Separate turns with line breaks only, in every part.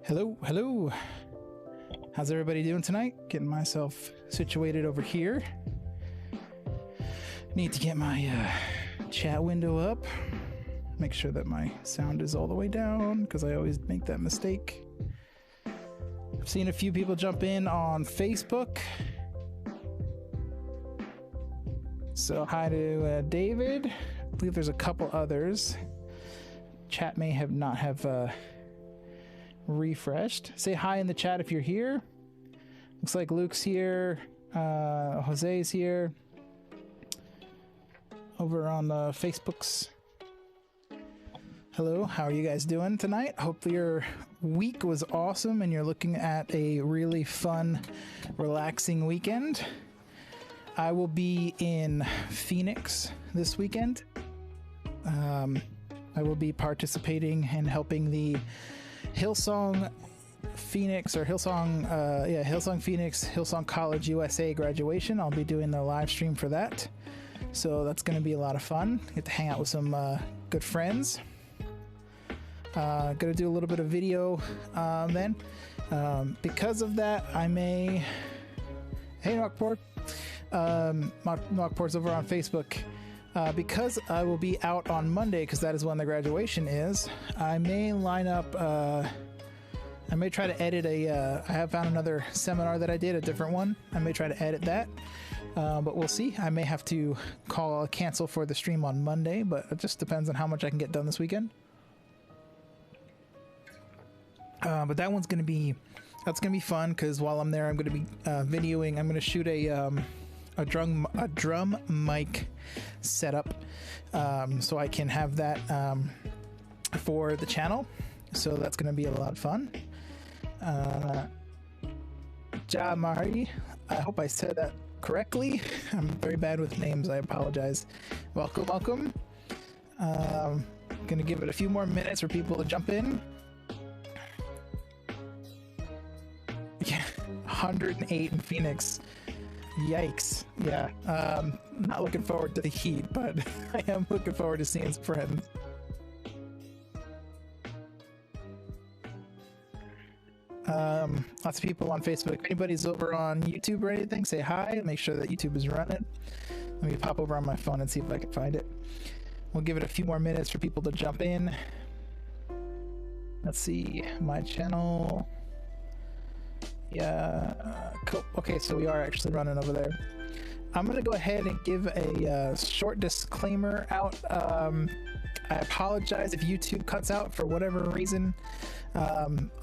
Hello, hello. How's everybody doing tonight? Getting myself situated over here. Need to get my chat window up. Make sure that my sound is all the way down, because I always make that mistake. I've seen a few people jump in on Facebook. So hi to David. I believe there's a couple others. Chat may have not have refreshed. Say hi in the chat if you're here. Looks like Luke's here. Jose's here. Over on Facebook's. Hello, how are you guys doing tonight? Hope your week was awesome and you're looking at a really fun, relaxing weekend. I will be in Phoenix this weekend. I will be participating and helping the Hillsong Phoenix or Hillsong Phoenix, Hillsong College USA graduation. I'll be doing the live stream for that. So that's going to be a lot of fun. Get to hang out with some good friends. Gonna do a little bit of video then. Because of that, I may... Hey, Knockport. Knockport's over on Facebook. Because I will be out on Monday, because that is when the graduation is, I may line up... I may try to edit I have found another seminar that I did, a different one. I may try to edit that. But we'll see. I may have to cancel for the stream on Monday, but it just depends on how much I can get done this weekend. But that one's gonna be fun, because while I'm there, I'm gonna be videoing. I'm gonna shoot a drum mic setup, so I can have that for the channel. So that's gonna be a lot of fun. Ja Mari, I hope I said that correctly. I'm very bad with names. I apologize. Welcome, welcome. Gonna give it a few more minutes for people to jump in. Yeah, 108 in Phoenix. Yikes. Yeah. Not looking forward to the heat, but I am looking forward to seeing some friends. Lots of people on Facebook. If anybody's over on YouTube or anything, say hi. Make sure that YouTube is running. Let me pop over on my phone and see if I can find it. We'll give it a few more minutes for people to jump in. Let's see. My channel. Yeah. Cool. Okay, so we are actually running over there. I'm going to go ahead and give a short disclaimer out. I apologize if YouTube cuts out for whatever reason.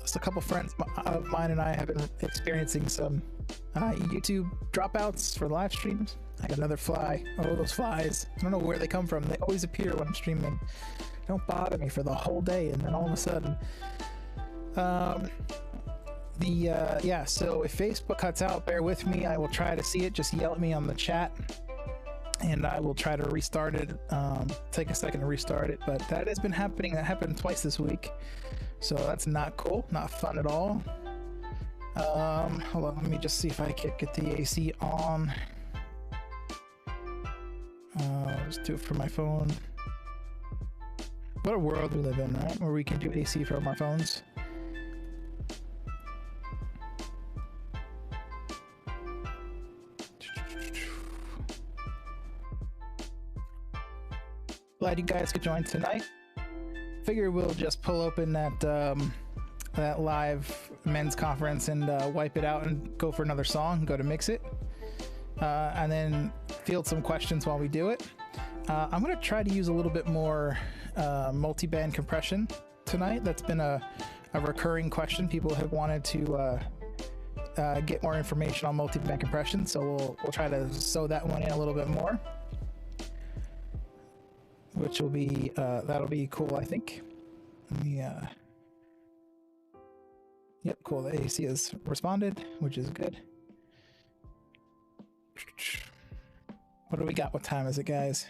Just a couple friends of mine and I have been experiencing some YouTube dropouts for live streams. I got another fly. Oh, those flies. I don't know where they come from. They always appear when I'm streaming. Don't bother me for the whole day, and then all of a sudden... yeah, so if Facebook cuts out, bear with me. I will try to see it. Just yell at me on the chat, and I will try to restart it. Take a second to restart it, but that has been happening. That happened twice this week, so that's not cool, not fun at all. Hold on, let me just see if I can get the AC on. Just do it from my phone. What a world we live in, right? Where we can do AC from our phones. Glad you guys could join tonight. Figure we'll just pull open that live men's conference and wipe it out and go for another song, go to mix it, and then field some questions while we do it. I'm going to try to use a little bit more multi-band compression tonight. That's been a recurring question. People have wanted to get more information on multi-band compression, so we'll try to sew that one in a little bit more. Which will be, that'll be cool, I think. Yeah. Yep, cool. The AC has responded, which is good. What do we got? What time is it, guys?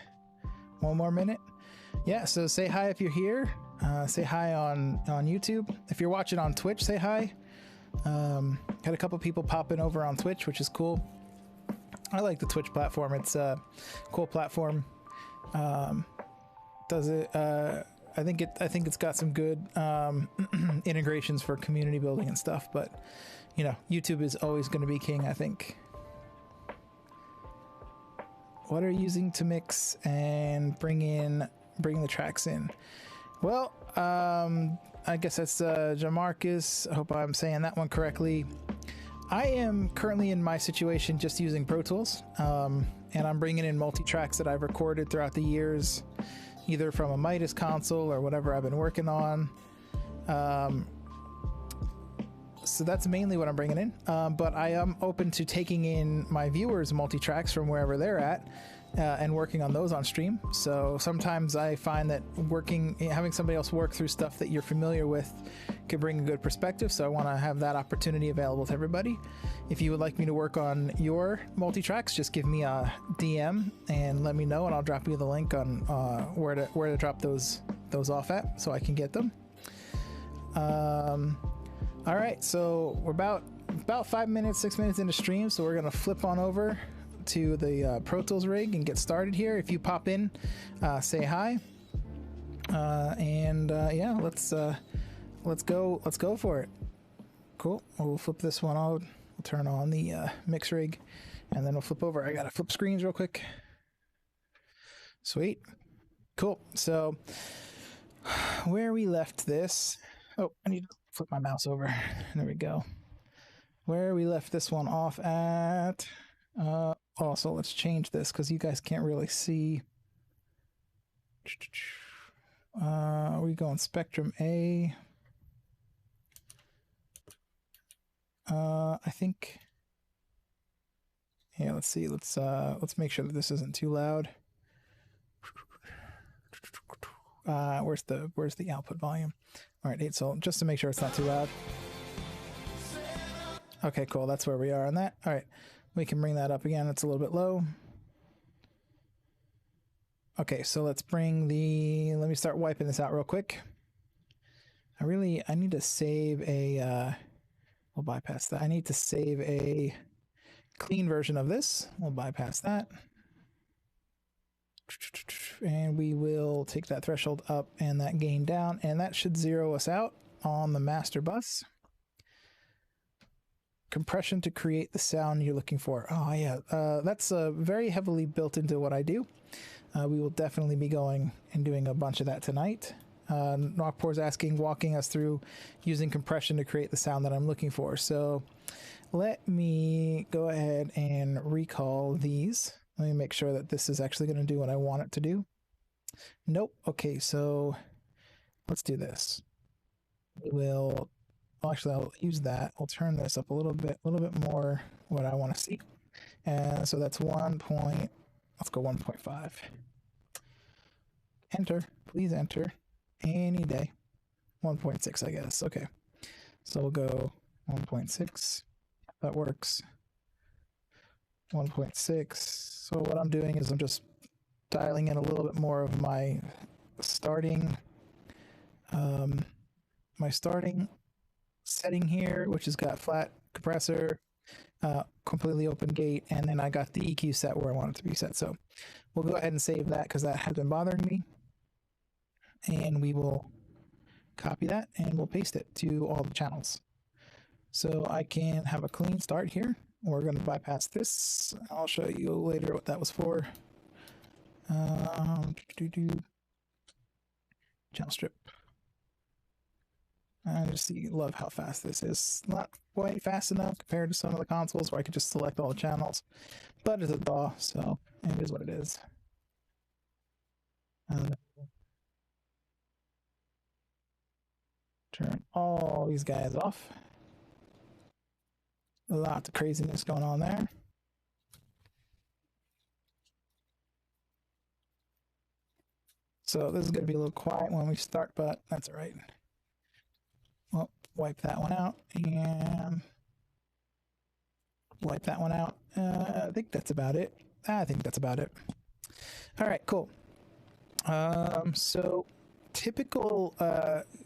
One more minute? Yeah, so say hi if you're here. Say hi on YouTube. If you're watching on Twitch, say hi. Had a couple people popping over on Twitch, which is cool. I like the Twitch platform. It's a cool platform. Does it I think it's got some good integrations for community building and stuff, but you know, YouTube is always going to be king, I think. What are you using to mix and bring the tracks in? Well, I guess that's Jamarcus. I hope I'm saying that one correctly. I am currently in my situation just using Pro Tools, and I'm bringing in multi-tracks that I've recorded throughout the years, either from a Midas console or whatever I've been working on. So that's mainly what I'm bringing in, but I am open to taking in my viewers' multi-tracks from wherever they're at and working on those on stream. So sometimes I find that having somebody else work through stuff that you're familiar with could bring a good perspective, so I want to have that opportunity available to everybody. If you would like me to work on your multi-tracks, just give me a DM and let me know, and I'll drop you the link on where to drop those off at so I can get them. All right, so we're about 6 minutes into stream, so we're gonna flip on over to the Pro Tools rig and get started here. If you pop in, say hi, and yeah, let's go for it. Cool. We'll flip this one on. We'll turn on the mix rig, and then we'll flip over. I gotta flip screens real quick. Sweet. Cool. So where we left this. Oh, I need to flip my mouse over. There we go. Where we left this one off at. Also, let's change this because you guys can't really see. We go on Spectrum A. I think. Yeah, let's see. Let's make sure that this isn't too loud. Where's the output volume? All right, 8. So just to make sure it's not too loud. Okay, cool. That's where we are on that. All right, we can bring that up again. It's a little bit low. Okay, so let's bring let me start wiping this out real quick. I need to save a, we'll bypass that. I need to save a clean version of this. We'll bypass that. And we will take that threshold up and that gain down, and that should zero us out on the master bus. Compression to create the sound you're looking for. Oh yeah, that's very heavily built into what I do. We will definitely be going and doing a bunch of that tonight. Knockpour's walking us through using compression to create the sound that I'm looking for. So let me go ahead and recall these. Let me make sure that this is actually going to do what I want it to do. Nope. Okay, so let's do this. Well, actually, I'll use that. I'll turn this up a little bit more what I want to see. And so that's 1 point. Let's go 1.5. Enter. Please enter. Any day. 1.6, I guess. Okay. So we'll go 1.6. That works. 1.6. So what I'm doing is I'm just dialing in a little bit more of my starting setting here, which has got flat compressor, completely open gate, and then I got the EQ set where I want it to be set. So we'll go ahead and save that because that has been bothering me, and we will copy that and we'll paste it to all the channels. So I can have a clean start here. We're going to bypass this. I'll show you later what that was for. Channel strip. I just love how fast this is. Not quite fast enough compared to some of the consoles where I could just select all the channels, but it's a DAW, so it is what it is. Turn all these guys off. A lot of craziness going on there. So this is going to be a little quiet when we start, but that's all right. Well, wipe that one out and wipe that one out. I think that's about it. All right, cool. So typical,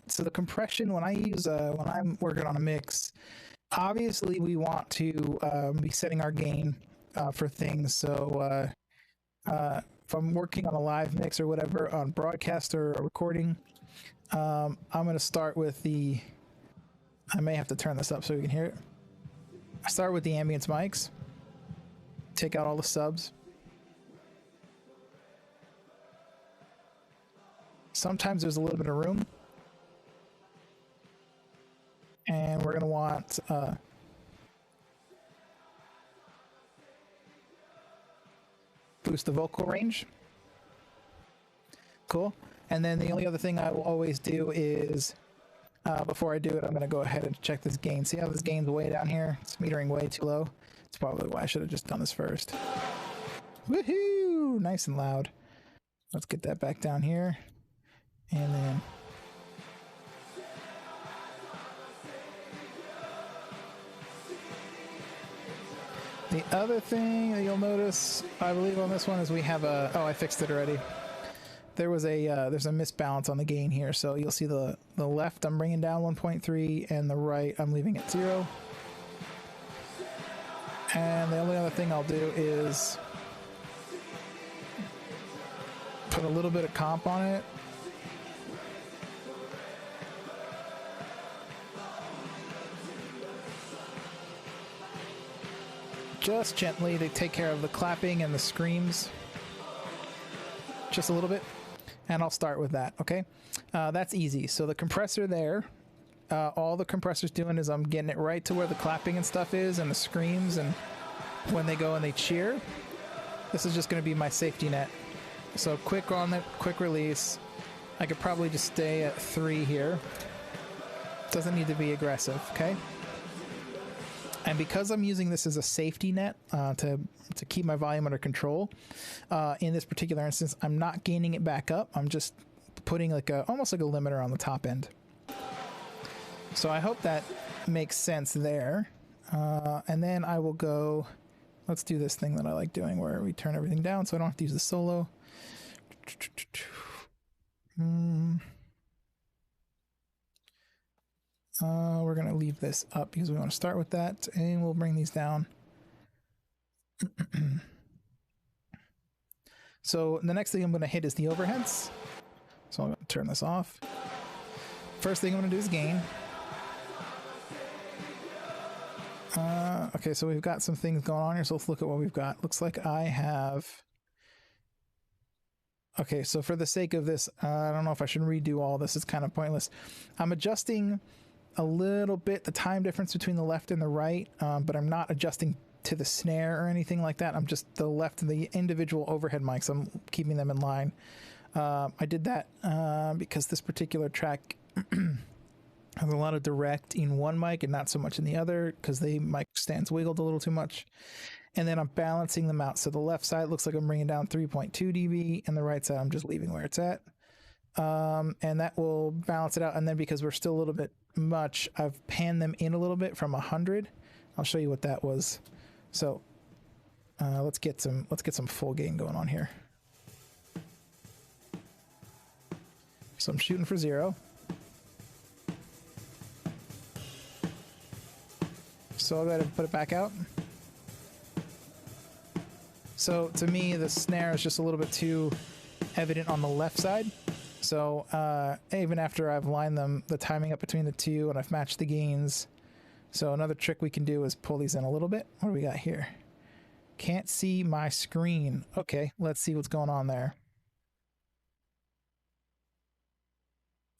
so the compression when I'm working on a mix, obviously we want to be setting our gain for things. So if I'm working on a live mix or whatever on broadcast or a recording, I'm going to start with the, I may have to turn this up so you can hear it. I start with the ambience mics, take out all the subs. Sometimes there's a little bit of room. And we're going to want boost the vocal range. Cool. And then the only other thing I will always do is, before I do it, I'm going to go ahead and check this gain. See how this gain's way down here? It's metering way too low. It's probably why I should have just done this first. Woohoo! Nice and loud. Let's get that back down here. And then... the other thing that you'll notice, I believe, on this one is we have a... oh, I fixed it already. There was a there's a misbalance on the gain here, so you'll see the left I'm bringing down 1.3 and the right I'm leaving at 0. And the only other thing I'll do is put a little bit of comp on it. Just gently to take care of the clapping and the screams. Just a little bit. And I'll start with that, okay? That's easy. So the compressor there, all the compressor's doing is I'm getting it right to where the clapping and stuff is and the screams and when they go and they cheer. This is just going to be my safety net. So quick on the quick release. I could probably just stay at 3 here. Doesn't need to be aggressive, okay? And because I'm using this as a safety net to keep my volume under control, in this particular instance, I'm not gaining it back up. I'm just putting like almost like a limiter on the top end. So I hope that makes sense there. And then I will go, let's do this thing that I like doing where we turn everything down so I don't have to use the solo. We're going to leave this up because we want to start with that, and we'll bring these down. So the next thing I'm going to hit is the overheads. So I'm going to turn this off. First thing I'm going to do is gain. Okay, so we've got some things going on here, so let's look at what we've got. Looks like I have... okay, so for the sake of this, I don't know if I should redo all this. It's kind of pointless. I'm adjusting a little bit the time difference between the left and the right, but I'm not adjusting to the snare or anything like that. I'm just the left and the individual overhead mics. I'm keeping them in line. I did that because this particular track has a lot of direct in one mic and not so much in the other because the mic stands wiggled a little too much. And then I'm balancing them out. So the left side looks like I'm bringing down 3.2 dB, and the right side I'm just leaving where it's at. And that will balance it out. And then because we're still a little bit much, I've panned them in a little bit from 100. I'll show you what that was. So let's get some full gain going on here. So I'm shooting for 0. So I'll go ahead and put it back out. So to me, the snare is just a little bit too evident on the left side. So even after I've lined the timing up between the two and I've matched the gains. So another trick we can do is pull these in a little bit. What do we got here? Can't see my screen. Okay, let's see what's going on there.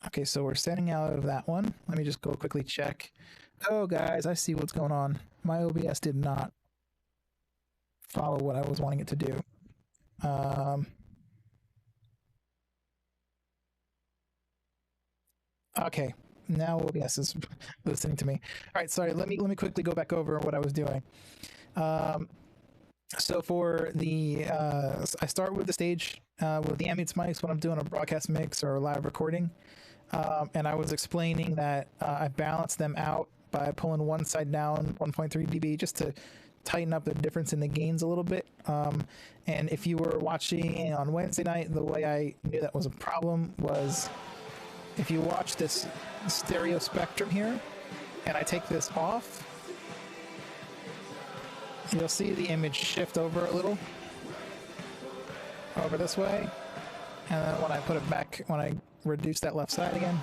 Okay, so we're setting out of that one. Let me just go quickly check. Oh, guys, I see what's going on. My OBS did not follow what I was wanting it to do. Okay, now OBS is listening to me. All right, sorry. Let me quickly go back over what I was doing. So for the I start with the stage with the ambience mics when I'm doing a broadcast mix or a live recording, and I was explaining that I balance them out by pulling one side down 1.3 dB just to tighten up the difference in the gains a little bit. And if you were watching on Wednesday night, the way I knew that was a problem was if you watch this stereo spectrum here and I take this off, you'll see the image shift over a little. over this way, and then when I put it back, when I reduce that left side again,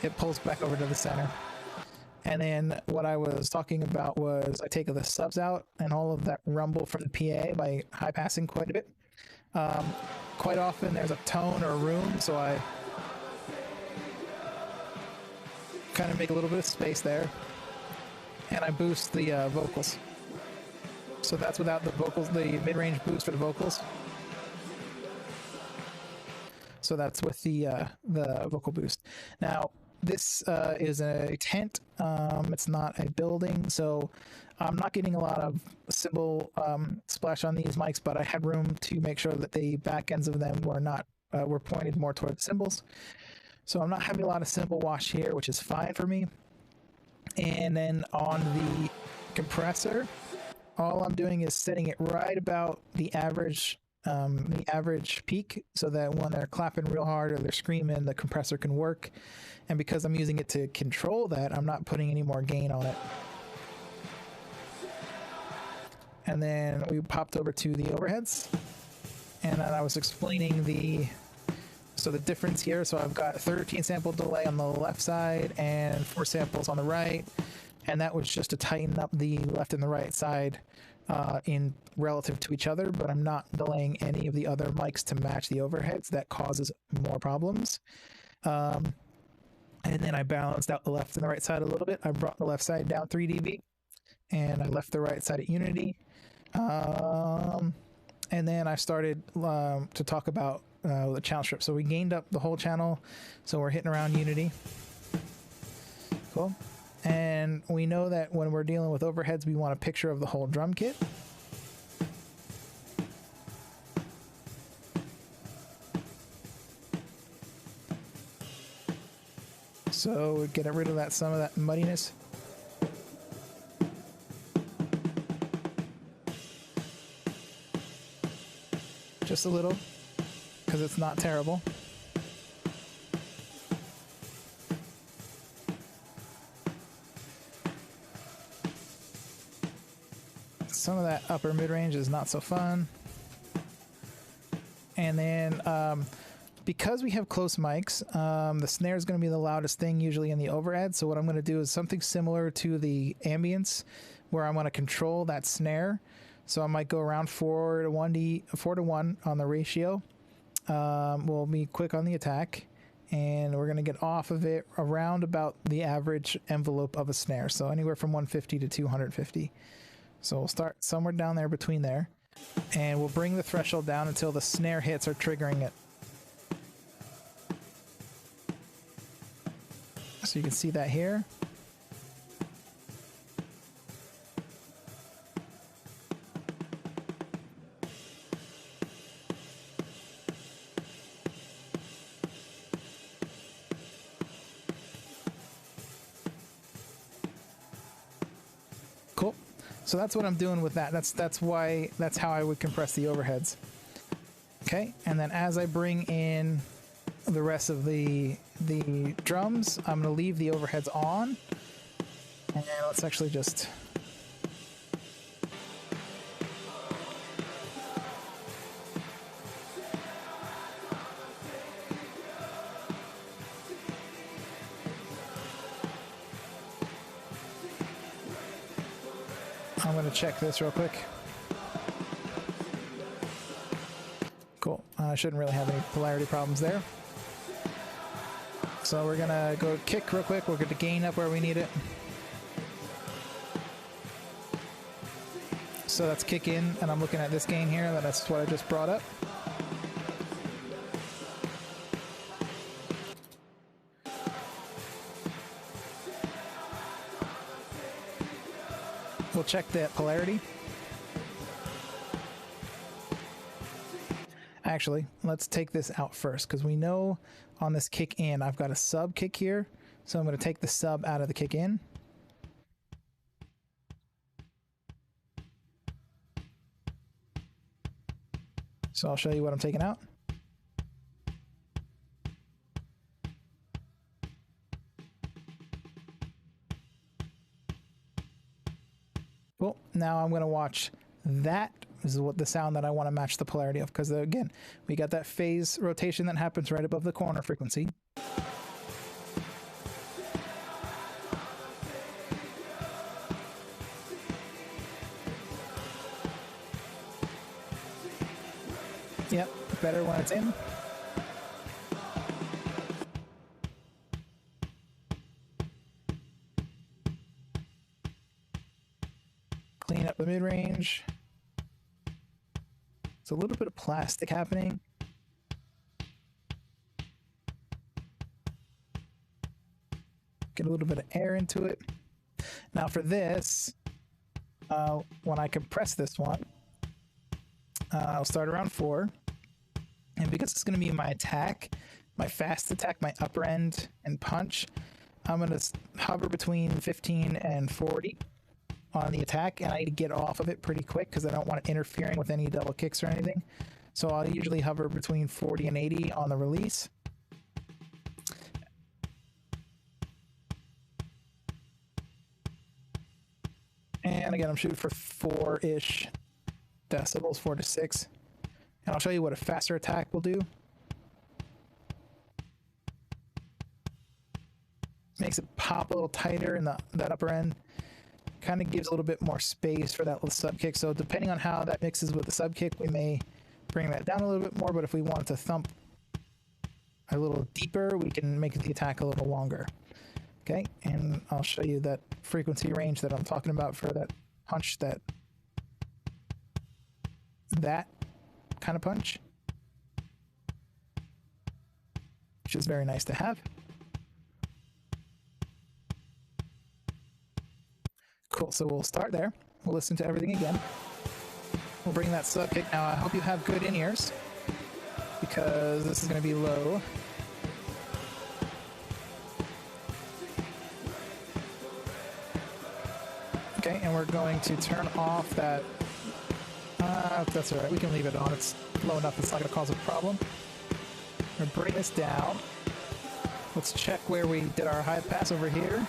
it pulls back over to the center. And then what I was talking about was I take the subs out and all of that rumble from the PA by high passing quite a bit. Quite often there's a tone or a room, so I kind of make a little bit of space there, and I boost the vocals. So that's without the vocals, the mid-range boost for the vocals. So that's with the vocal boost. Now, this is a tent. It's not a building, so I'm not getting a lot of cymbal splash on these mics, but I had room to make sure that the back ends of them were not were pointed more toward the cymbals. So I'm not having a lot of cymbal wash here, which is fine for me. And then on the compressor, all I'm doing is setting it right about the average peak, so that when they're clapping real hard or they're screaming, the compressor can work. And because I'm using it to control that, I'm not putting any more gain on it. And then we popped over to the overheads, and then I was explaining the difference here. So I've got 13 sample delay on the left side and 4 samples on the right, and that was just to tighten up the left and the right side in relative to each other, but I'm not delaying any of the other mics to match the overheads. That causes more problems. And then I balanced out the left and the right side a little bit. I brought the left side down 3 dB, and I left the right side at unity. And then I started to talk about the channel strip. So we gained up the whole channel, so we're hitting around unity. Cool. And we know that when we're dealing with overheads, we want a picture of the whole drum kit. So get rid of some of that muddiness. Just a little, because it's not terrible. Some of that upper mid-range is not so fun. And then because we have close mics, the snare is going to be the loudest thing usually in the overhead. So what I'm going to do is something similar to the ambience, where I'm going to control that snare. So I might go around 4 to 1 on the ratio. We'll be quick on the attack, and we're going to get off of it around about the average envelope of a snare. So anywhere from 150 to 250. So we'll start somewhere down there between there, and we'll bring the threshold down until the snare hits are triggering it. So you can see that here. Cool. So that's what I'm doing with that. That's how I would compress the overheads. Okay, and then as I bring in the rest of the drums, I'm going to leave the overheads on. And let's actually just... I'm going to check this real quick. Cool. I shouldn't really have any polarity problems there. So we're going to go kick real quick. We'll get the gain up where we need it. So that's kick in, and I'm looking at this gain here. That's what I just brought up. We'll check that polarity. Actually, let's take this out first, because we know on this kick in, I've got a sub kick here. So I'm going to take the sub out of the kick in. So I'll show you what I'm taking out. Cool. Now I'm going to watch that This is what the sound that I want to match the polarity of, because again, we got that phase rotation that happens right above the corner frequency. Yep, better when it's in. Clean up the mid-range. It's a little bit of plastic happening. Get a little bit of air into it. Now for this, when I compress this one, I'll start around 4. And because it's going to be my attack, my fast attack, my upper end and punch, I'm going to hover between 15 and 40 on the attack, and I need to get off of it pretty quick because I don't want it interfering with any double kicks or anything. So I'll usually hover between 40 and 80 on the release. And again, I'm shooting for 4-ish decibels, 4 to 6. And I'll show you what a faster attack will do. Makes it pop a little tighter in that upper end. Kind of gives a little bit more space for that little sub kick. So depending on how that mixes with the sub kick, we may bring that down a little bit more. But if we want to thump a little deeper, we can make the attack a little longer. Okay, and I'll show you that frequency range that I'm talking about for that punch, that kind of punch, which is very nice to have. Cool, so we'll start there. We'll listen to everything again. We'll bring that sub kick. Now I hope you have good in-ears, because this is going to be low. Okay, and we're going to turn off that. That's alright, we can leave it on. It's low enough, it's not going to cause a problem. We're going to bring this down. Let's check where we did our high pass over here.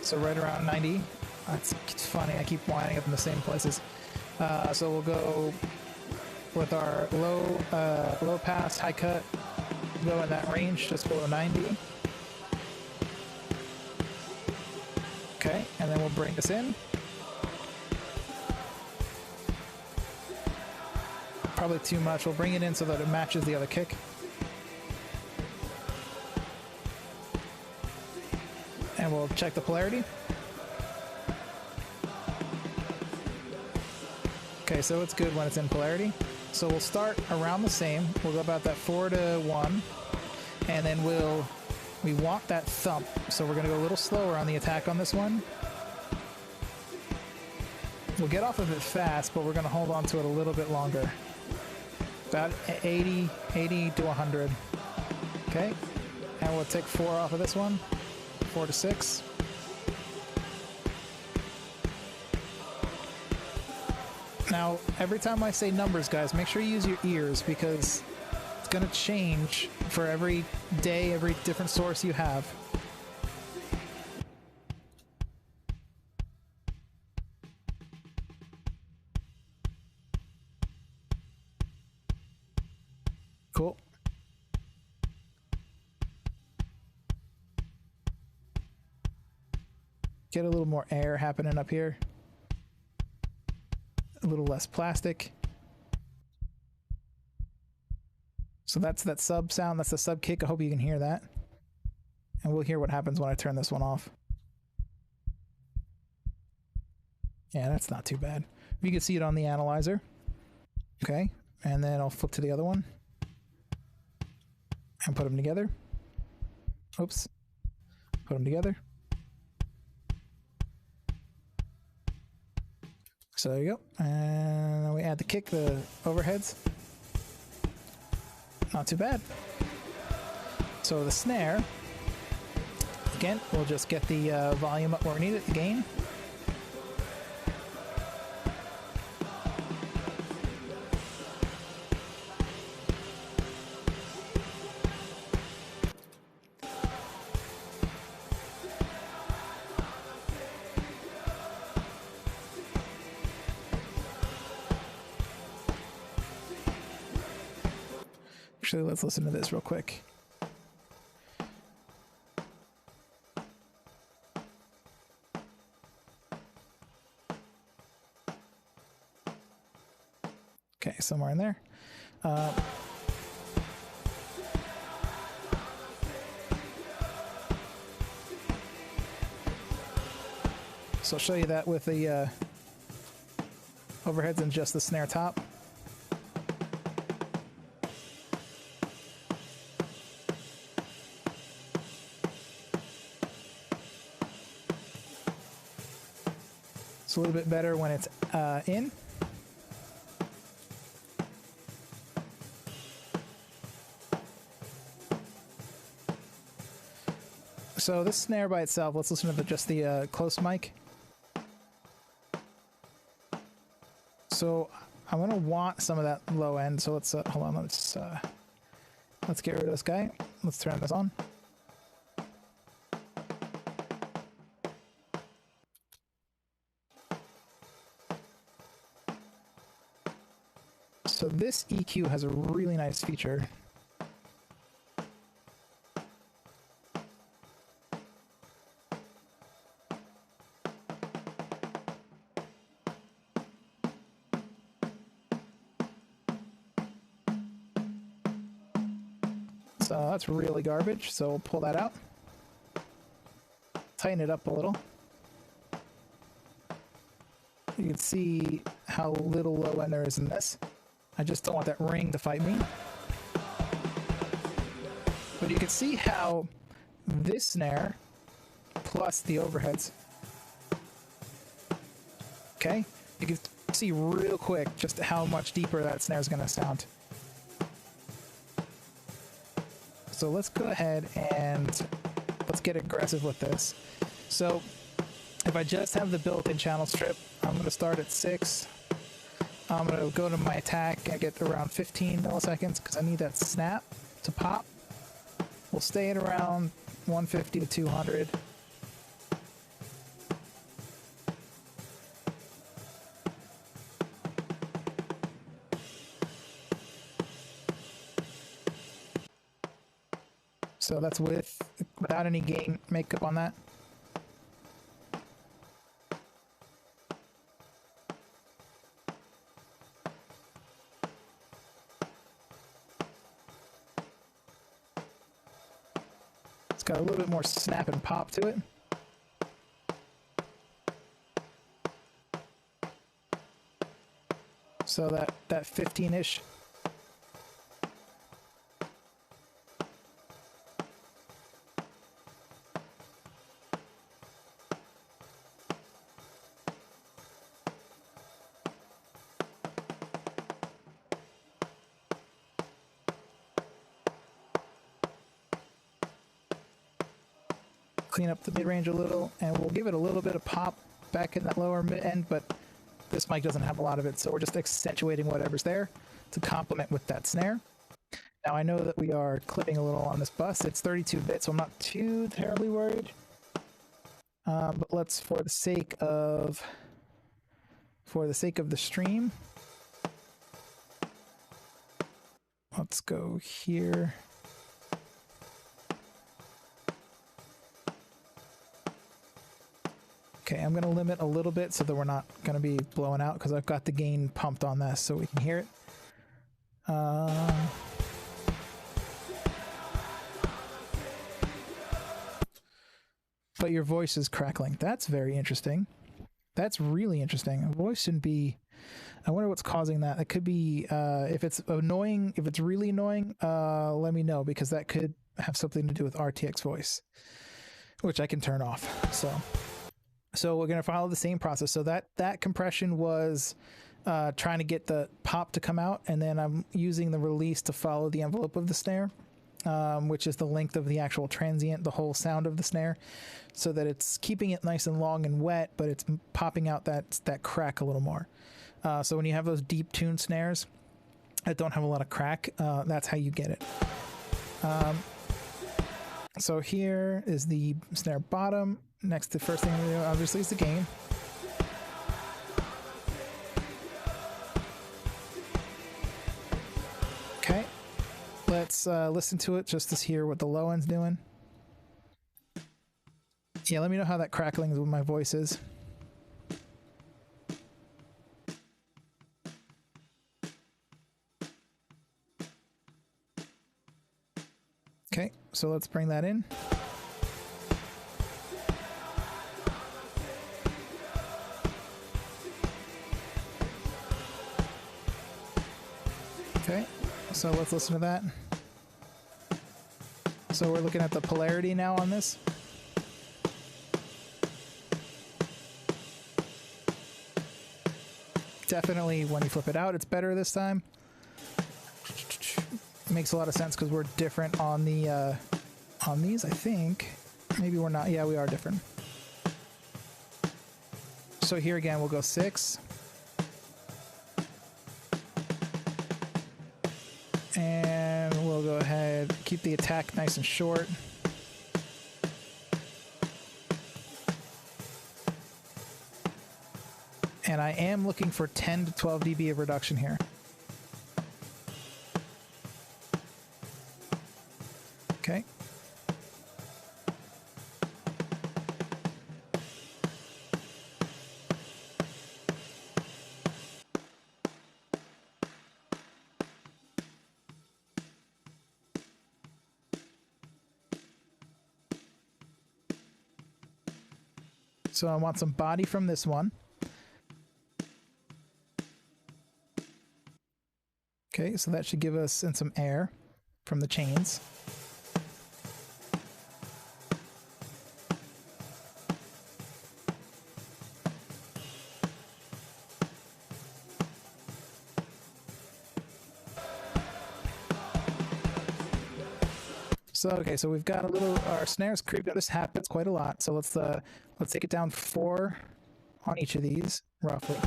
So right around 90. It's funny, I keep winding up in the same places. So we'll go with our low pass, high cut, go in that range, just below 90. Okay, and then we'll bring this in. Probably too much. We'll bring it in so that it matches the other kick. And we'll check the polarity. Okay, so it's good when it's in polarity. So we'll start around the same. We'll go about that 4 to 1. And then we want that thump. So we're going to go a little slower on the attack on this one. We'll get off of it fast, but we're going to hold on to it a little bit longer. About 80 to 100. Okay, and we'll take 4 off of this one. 4 to 6. Now, every time I say numbers, guys, make sure you use your ears, because it's going to change for every day, every different source you have. Cool. Get a little more air happening up here. A little less plastic. So that's that sub sound, that's the sub kick. I hope you can hear that. And we'll hear what happens when I turn this one off. Yeah, that's not too bad. You can see it on the analyzer. Okay, and then I'll flip to the other one and put them together. Oops. Put them together. So there you go. And then we add the kick, the overheads. Not too bad. So the snare, again, we'll just get the volume up where we need it, the gain. Actually, let's listen to this real quick. Okay, somewhere in there. So I'll show you that with the overheads and just the snare top. It's a little bit better when it's in. So this snare by itself, let's listen to just the close mic. So I'm gonna want some of that low end. So let's hold on. Let's get rid of this guy. Let's turn this on. So this EQ has a really nice feature. So that's really garbage, so we'll pull that out. Tighten it up a little. You can see how little low end there is in this. I just don't want that ring to fight me. But you can see how this snare plus the overheads. Okay? You can see real quick just how much deeper that snare is going to sound. So let's go ahead and let's get aggressive with this. So if I just have the built-in channel strip, I'm going to start at 6. I'm going to go to my attack and get around 15 milliseconds because I need that snap to pop. We'll stay at around 150 to 200. So that's without any gain makeup on that. It's got a little bit more snap and pop to it. So that 15-ish. Clean up the mid-range a little, and we'll give it a little bit of pop back in that lower mid-end, but this mic doesn't have a lot of it, so we're just accentuating whatever's there to complement with that snare. Now I know that we are clipping a little on this bus. It's 32-bit, so I'm not too terribly worried. But let's, for the sake of the stream, let's go here. Okay, I'm going to limit a little bit so that we're not going to be blowing out because I've got the gain pumped on this so we can hear it. But your voice is crackling. That's very interesting. That's really interesting. A voice shouldn't be... I wonder what's causing that. It could be... if it's annoying, if it's really annoying, let me know because that could have something to do with RTX voice, which I can turn off. So we're going to follow the same process. So that compression was trying to get the pop to come out, and then I'm using the release to follow the envelope of the snare, which is the length of the actual transient, the whole sound of the snare, so that it's keeping it nice and long and wet, but it's popping out that crack a little more. So when you have those deep tuned snares that don't have a lot of crack, that's how you get it. So here is the snare bottom. Next, the first thing we do, obviously, is the gain. Okay, let's listen to it just to hear what the low end's doing. Yeah, let me know how that crackling with my voice is. Okay, so let's bring that in. Okay, so let's listen to that. So we're looking at the polarity now on this. Definitely when you flip it out, it's better this time. It makes a lot of sense because we're different on the on these, I think. Maybe we're not. Yeah, we are different. So here again, we'll go 6. And we'll go ahead, keep the attack nice and short. And I am looking for 10 to 12 dB of reduction here. Okay. So I want some body from this one. Okay, so that should give us in some air from the chains. So okay, so we've got a little, our snares creeped. This happens quite a lot. So let's take it down 4 on each of these, roughly.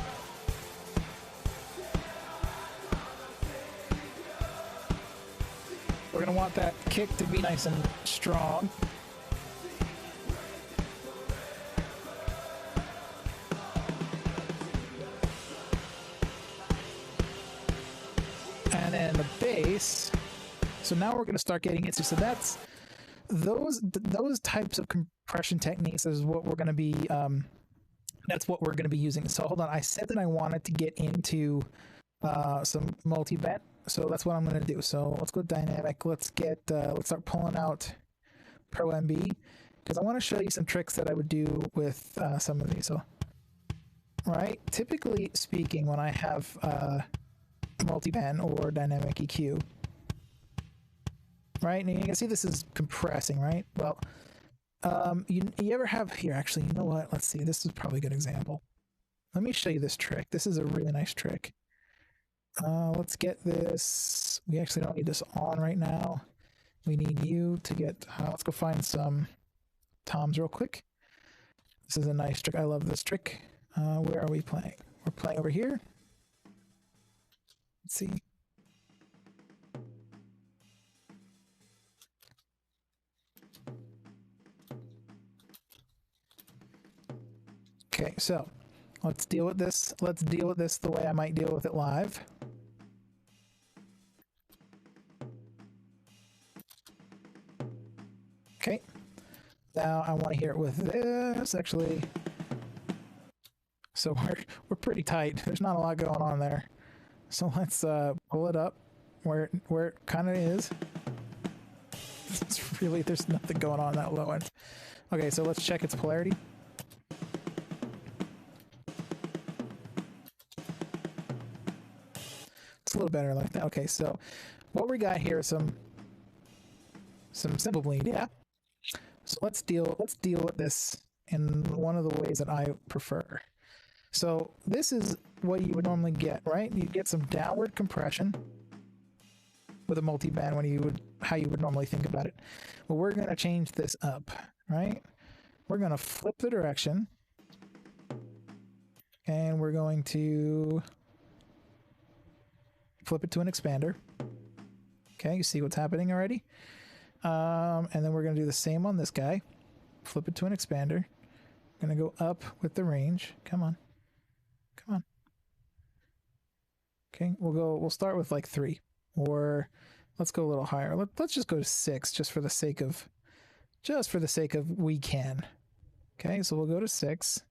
We're gonna want that kick to be nice and strong. And then the bass. So now we're gonna start getting into, so that's those types of compression techniques is what we're gonna be that's what we're gonna be using. So hold on, I said that I wanted to get into some multi-bend. So that's what I'm going to do. So let's go dynamic. Let's start pulling out Pro MB because I want to show you some tricks that I would do with some of these. So, right, typically speaking, when I have multi-band or dynamic EQ, right, and you can see this is compressing, right? Well, you ever have here? Actually, you know what? Let's see. This is probably a good example. Let me show you this trick. This is a really nice trick. Let's get this. We actually don't need this on right now. We need you to get, let's go find some toms real quick. This is a nice trick. I love this trick. Where are we playing? We're playing over here. Let's see. Okay, so let's deal with this. Let's deal with this the way I might deal with it live. Okay, now I want to hear it with this actually. So we're pretty tight. There's not a lot going on there. So let's pull it up where it kind of is. It's really, there's nothing going on that low end. Okay, so let's check its polarity. It's a little better like that. Okay, so what we got here is some simple bleed, yeah. So let's deal with this in one of the ways that I prefer. So this is what you would normally get, right? You get some downward compression with a multi-band how you would normally think about it. Well, we're going to change this up, right? We're going to flip the direction and we're going to flip it to an expander. Okay, you see what's happening already? And then we're going to do the same on this guy. Flip it to an expander. Going to go up with the range. Come on. Come on. Okay, we'll start with like 3. Or let's go a little higher. Let's just go to 6 just for the sake of we can. Okay, so we'll go to 6.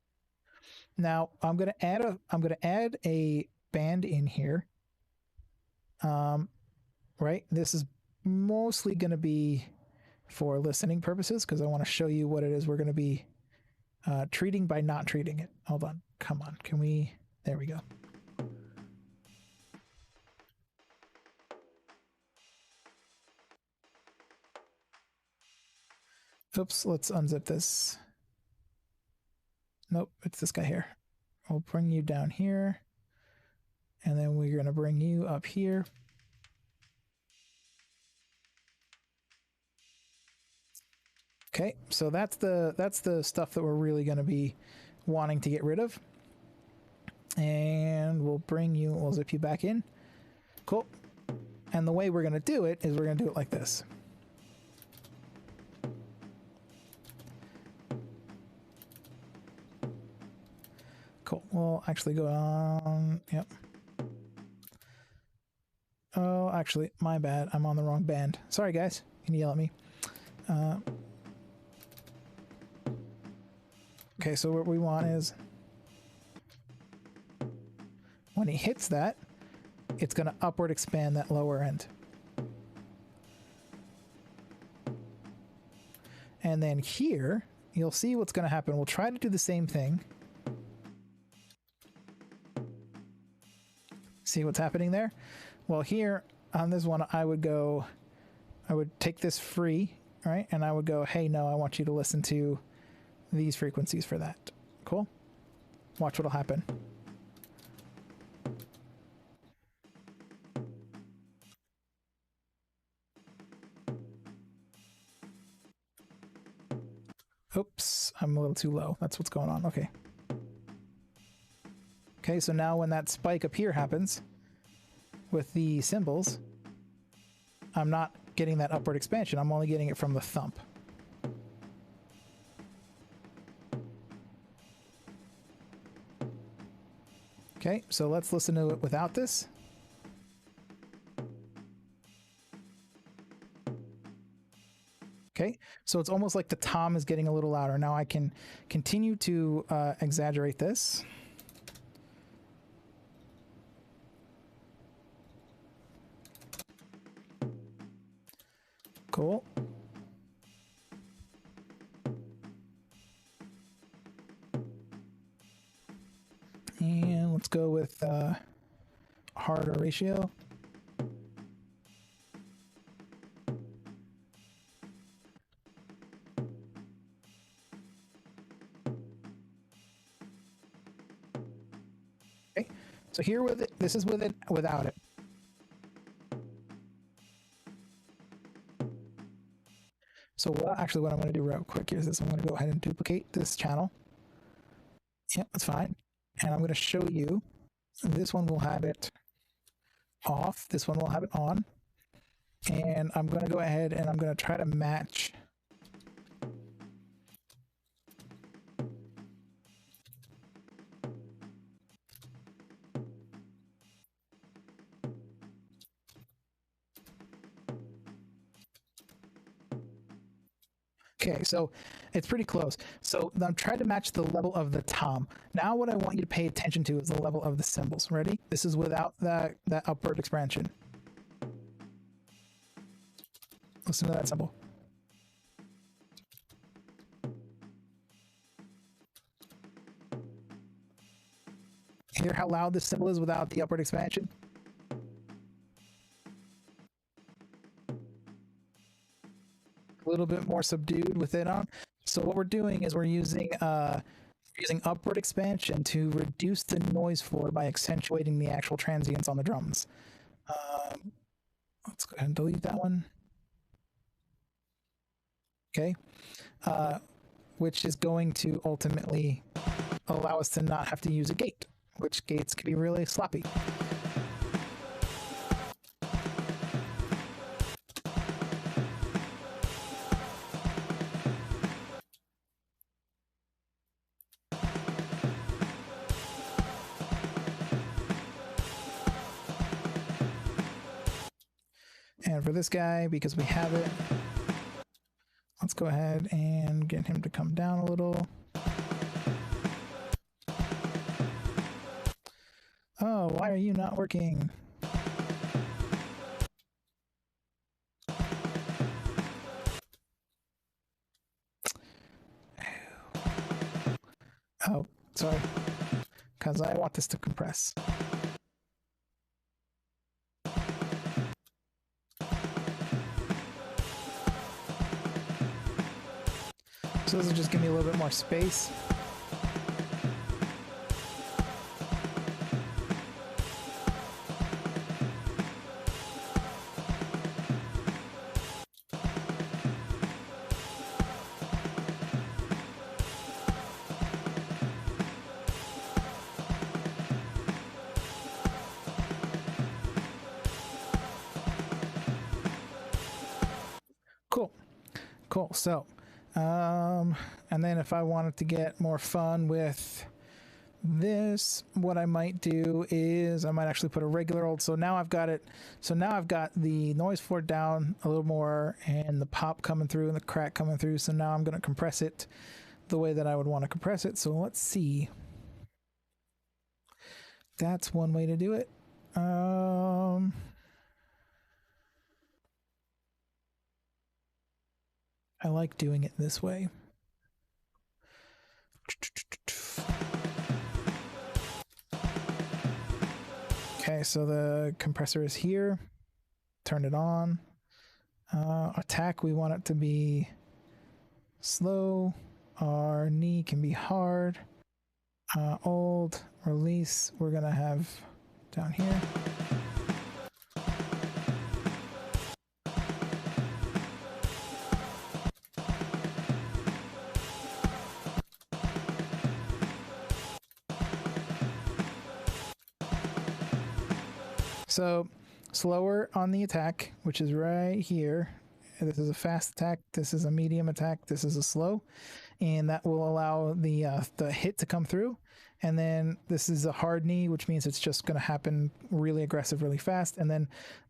Now I'm gonna add a band in here. Right, this is mostly gonna be for listening purposes because I want to show you what it is we're gonna be treating by not treating it. Hold on, come on, can we? There we go. Oops, let's unzip this. Nope, it's this guy here. We'll bring you down here, and then we're going to bring you up here. Okay, so that's the stuff that we're really going to be wanting to get rid of. And we'll zip you back in. Cool. And the way we're going to do it is we're going to do it like this. Cool. We'll actually go on. Yep. Oh, actually, my bad. I'm on the wrong band. Sorry, guys. You can yell at me. Okay, so what we want is when he hits that, it's going to upward expand that lower end. And then here, you'll see what's going to happen. We'll try to do the same thing. See what's happening there? Well, here on this one, I would take this free, right? And I would go, hey, no, I want you to listen to these frequencies for that. Cool? Watch what'll happen. Oops, I'm a little too low. That's what's going on. Okay. Okay, so now when that spike up here happens with the cymbals, I'm not getting that upward expansion. I'm only getting it from the thump. Okay, so let's listen to it without this. Okay, so it's almost like the tom is getting a little louder. Now I can continue to exaggerate this. Cool. And let's go with harder ratio. Okay, so here with it, this is with it, without it. So actually what I'm going to do real quick is this. I'm going to go ahead and duplicate this channel. Yep, that's fine. And I'm going to show you, this one will have it off, this one will have it on. And I'm going to go ahead and I'm going to try to match Okay, so it's pretty close. So I'm trying to match the level of the tom. Now what I want you to pay attention to is the level of the cymbals. Ready? This is without that upward expansion. Listen to that cymbal. Hear how loud this cymbal is without the upward expansion? A little bit more subdued with it on. So what we're doing is we're using upward expansion to reduce the noise floor by accentuating the actual transients on the drums. Let's go ahead and delete that one. Okay, which is going to ultimately allow us to not have to use a gate, which gates can be really sloppy. And for this guy, because we have it, let's go ahead and get him to come down a little. Oh, why are you not working? Oh, sorry. Because I want this to compress. So this will just give me a little bit more space. Cool. Cool. So, and then if I wanted to get more fun with this, what I might do is I might actually put a regular old. So now I've got it. So now I've got the noise floor down a little more and the pop coming through and the crack coming through. So now I'm going to compress it the way that I would want to compress it. So let's see. That's one way to do it. I like doing it this way. Okay, so the compressor is here. Turn it on. Attack, we want it to be slow. Our knee can be hard. Old, release, we're gonna have down here. So slower on the attack, which is right here. This is a fast attack. This is a medium attack. This is a slow, and that will allow the hit to come through. And then this is a hard knee, which means it's just going to happen really aggressive, really fast. And then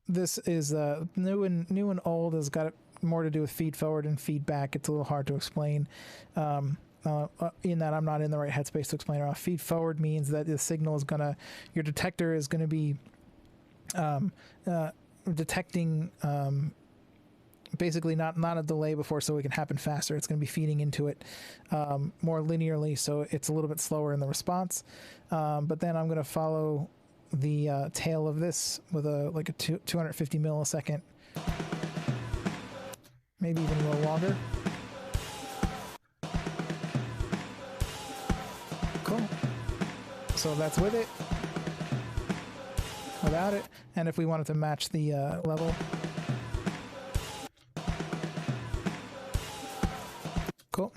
this is new and old has got more to do with feed forward and feedback. It's a little hard to explain. In that I'm not in the right headspace to explain it. Feed forward means that the signal is gonna, your detector is going to be detecting basically not a delay before, so it can happen faster. It's going to be feeding into it more linearly, so it's a little bit slower in the response. But then I'm going to follow the tail of this with a 250 millisecond, maybe even a little longer. Cool. So that's with it. Without it, and if we wanted to match the level, cool.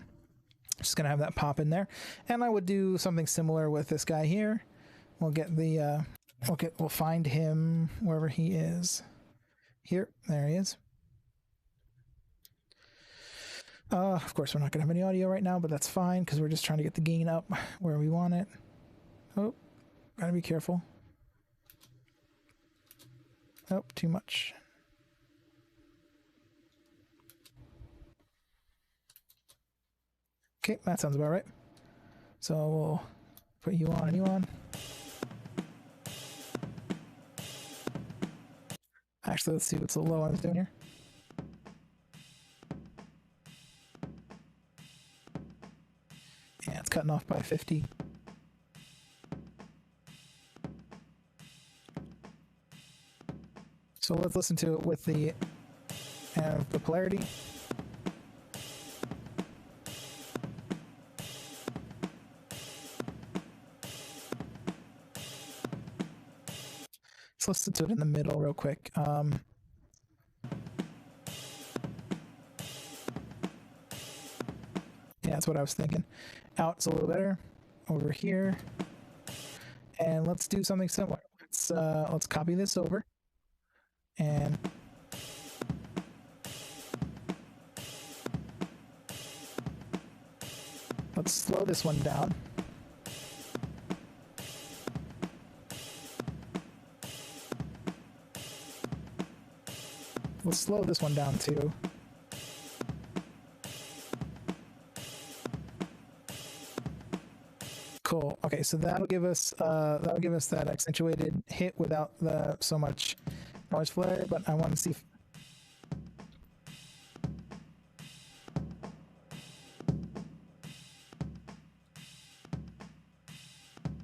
Just gonna have that pop in there, and I would do something similar with this guy here. We'll get the we'll find him wherever he is. Here, there he is. Of course, we're not gonna have any audio right now, but that's fine because we're just trying to get the gain up where we want it. Oh, gotta be careful. Oh, too much. Okay, that sounds about right. So we'll put you on and you on. Actually, let's see what's the low I was doing here. Yeah, it's cutting off by 50. So let's listen to it with the polarity. Let's listen to it in the middle real quick. Yeah, that's what I was thinking. Out's a little better. Over here. And let's do something similar. Let's copy this over. And let's slow this one down. We'll slow this one down too. Cool. Okay, so that'll give us that accentuated hit without the so much noise flare. But I want to see if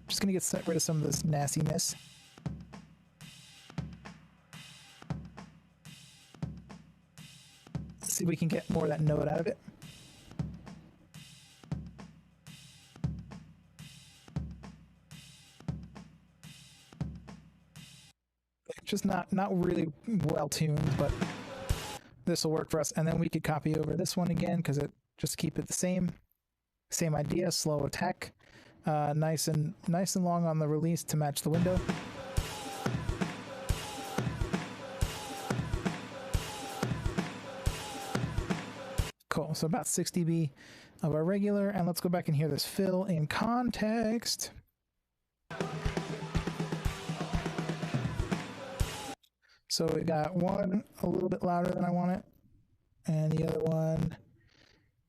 just gonna get rid of some of this nastiness. Let's see if we can get more of that note out of it. Just not really well tuned, but this will work for us. And then we could copy over this one again because it just keep it the same idea. Slow attack, nice and long on the release to match the window. Cool. So about 6 dB of our regular, and let's go back and hear this fill in context. So we got one a little bit louder than I want it, and the other one,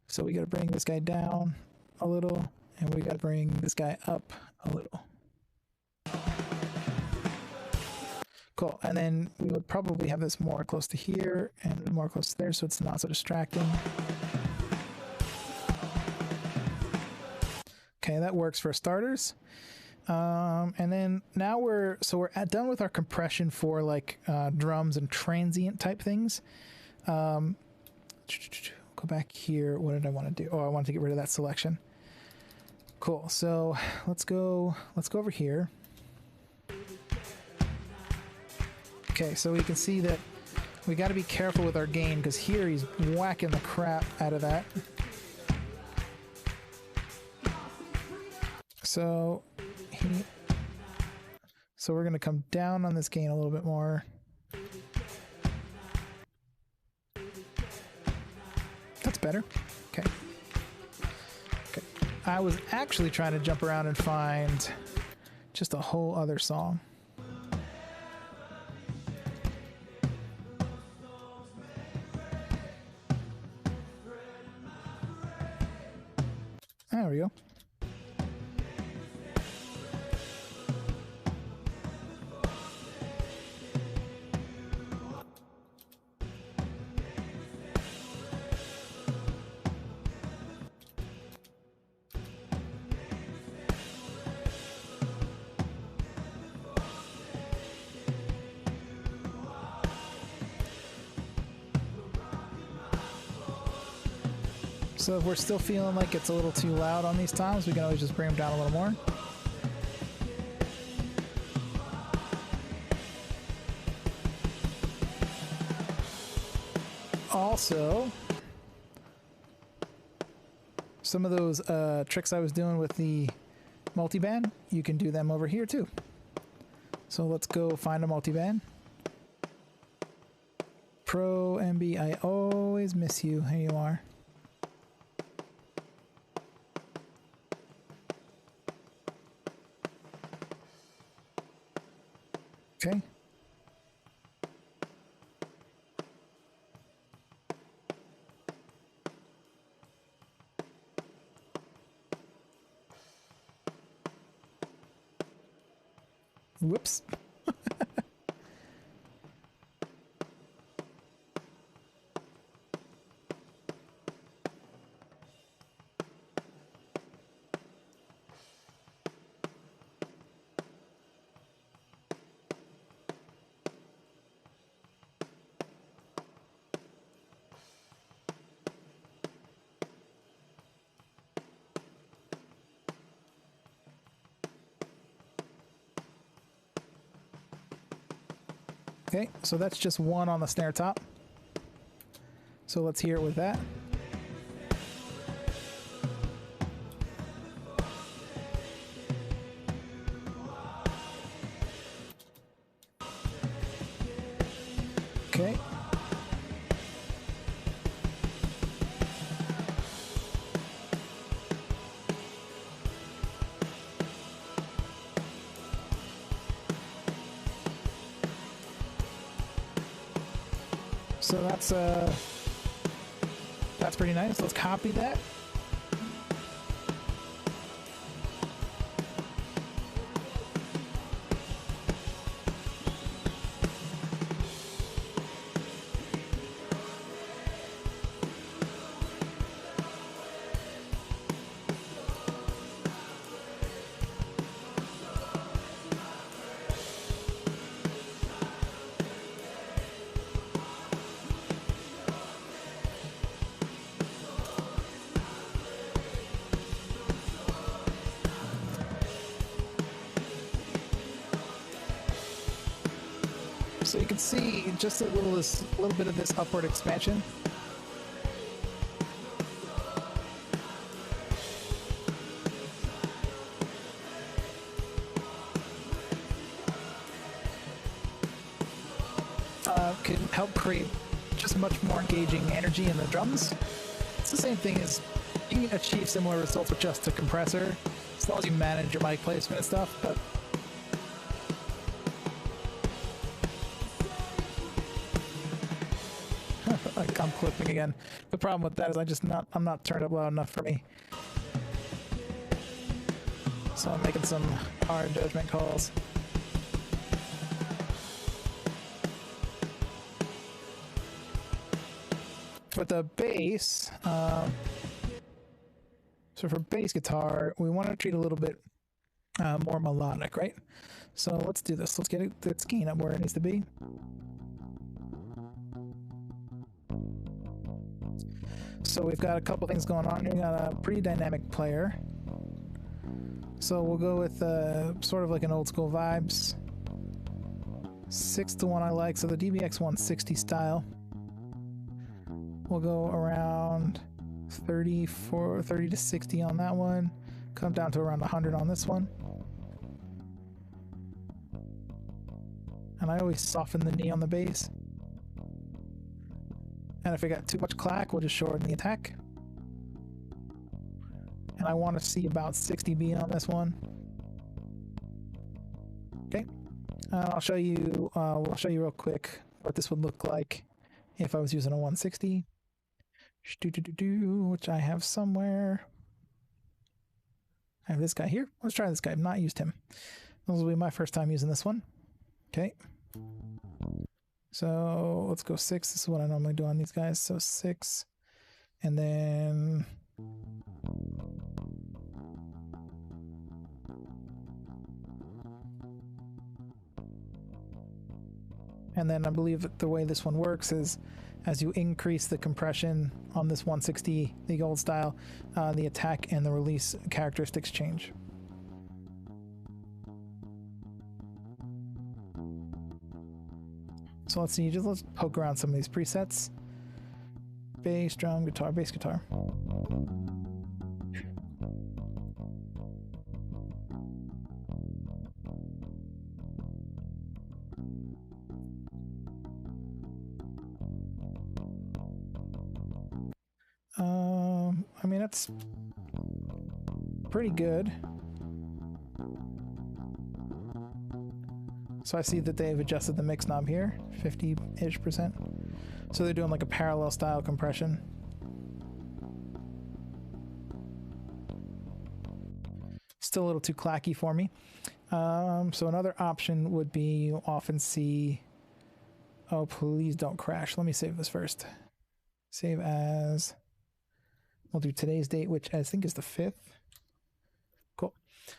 so we got to bring this guy down a little, and we got to bring this guy up a little. Cool, and then we would probably have this more close to here and more close to there, so it's not so distracting. Okay, that works for starters. And then now we're done with our compression for like drums and transient type things. Go back here. What did I want to do? Oh, I wanted to get rid of that selection. Cool. So let's go over here. Okay, so we can see that we got to be careful with our gain because here he's whacking the crap out of that. So we're going to come down on this gain a little bit more. That's better. Okay. I was actually trying to jump around and find just a whole other song. There we go. So if we're still feeling like it's a little too loud on these toms, we can always just bring them down a little more. Also, some of those tricks I was doing with the multiband, you can do them over here too. So let's go find a multiband. Pro MB, I always miss you. Here you are. Okay. Whoops. Okay, so that's just one on the snare top. So let's hear it with that. Okay. So that's pretty nice. Let's copy that. So you can see just a little bit of this upward expansion. Can help create just much more engaging energy in the drums. It's the same thing as you can achieve similar results with just a compressor, as long as you manage your mic placement and stuff, but I'm clipping again. The problem with that is I'm not turned up loud enough for me. So I'm making some hard judgment calls. For the bass, so for bass guitar, we want to treat a little bit more melodic, right? So let's do this. Let's get its gain up where it needs to be. So we've got a couple things going on here. We got a pretty dynamic player. So we'll go with sort of like an old school vibes. 6 to 1 I like, so the DBX 160 style. We'll go around 30 to 60 on that one. Come down to around 100 on this one. And I always soften the knee on the bass. And if I got too much clack, we'll just shorten the attack. And I want to see about 60 B on this one. Okay. I'll show you real quick what this would look like if I was using a 160. Which I have somewhere. I have this guy here. Let's try this guy. I've not used him. This will be my first time using this one. Okay. So let's go 6. This is what I normally do on these guys. So 6. And then I believe that the way this one works is as you increase the compression on this 160, the old style, the attack and the release characteristics change. So let's see, let's poke around some of these presets. Bass, drum, guitar, bass guitar. I mean, that's pretty good. So I see that they've adjusted the mix knob here, 50-ish%. So they're doing like a parallel style compression. Still a little too clacky for me. So another option would be you often see... Oh, please don't crash. Let me save this first. Save as... We'll do today's date, which I think is the 5th. Cool.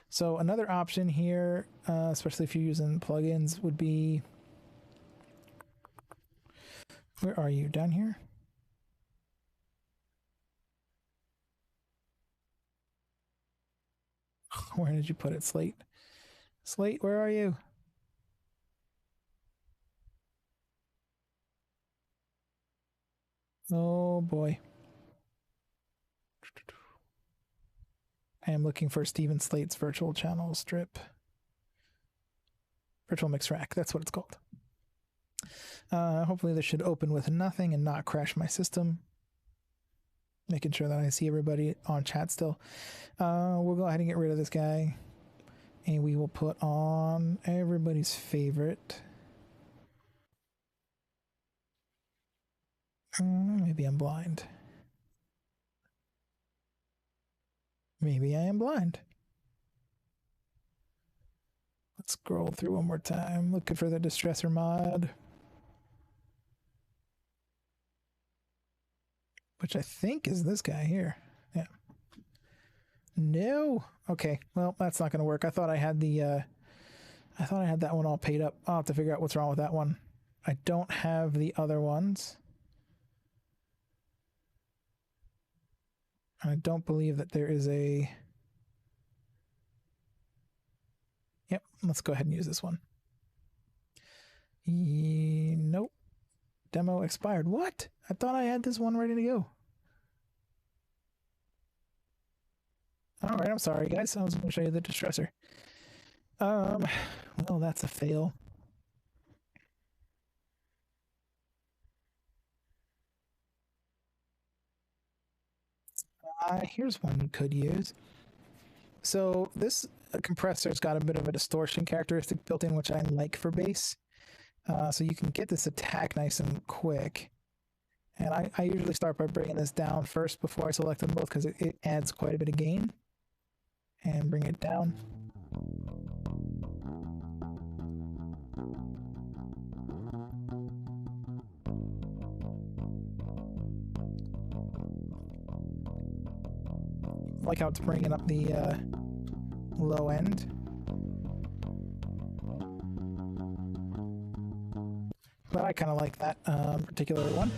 So another option here, especially if you're using plugins, would be... Where are you? Down here? Where did you put it, Slate? Slate, where are you? Oh boy. I am looking for Steven Slate's virtual channel strip. Virtual mix rack, that's what it's called. Hopefully this should open with nothing and not crash my system. Making sure that I see everybody on chat still. We'll go ahead and get rid of this guy. And we will put on everybody's favorite. Maybe I'm blind. Maybe I am blind. Let's scroll through one more time, looking for the distressor mod. Which I think is this guy here. Yeah. No. Okay. Well, that's not going to work. I thought I had that one all paid up. I'll have to figure out what's wrong with that one. I don't have the other ones. I don't believe that there is a... Yep, let's go ahead and use this one. Nope. Demo expired. What? I thought I had this one ready to go. All right, I'm sorry, guys. I was going to show you the distressor. Well, that's a fail. Here's one you could use. So this compressor's got a bit of a distortion characteristic built in, which I like for bass. So you can get this attack nice and quick. And I usually start by bringing this down first before I select them both because it adds quite a bit of gain. And bring it down. Like how it's bringing up the low end. But I kind of like that particular one.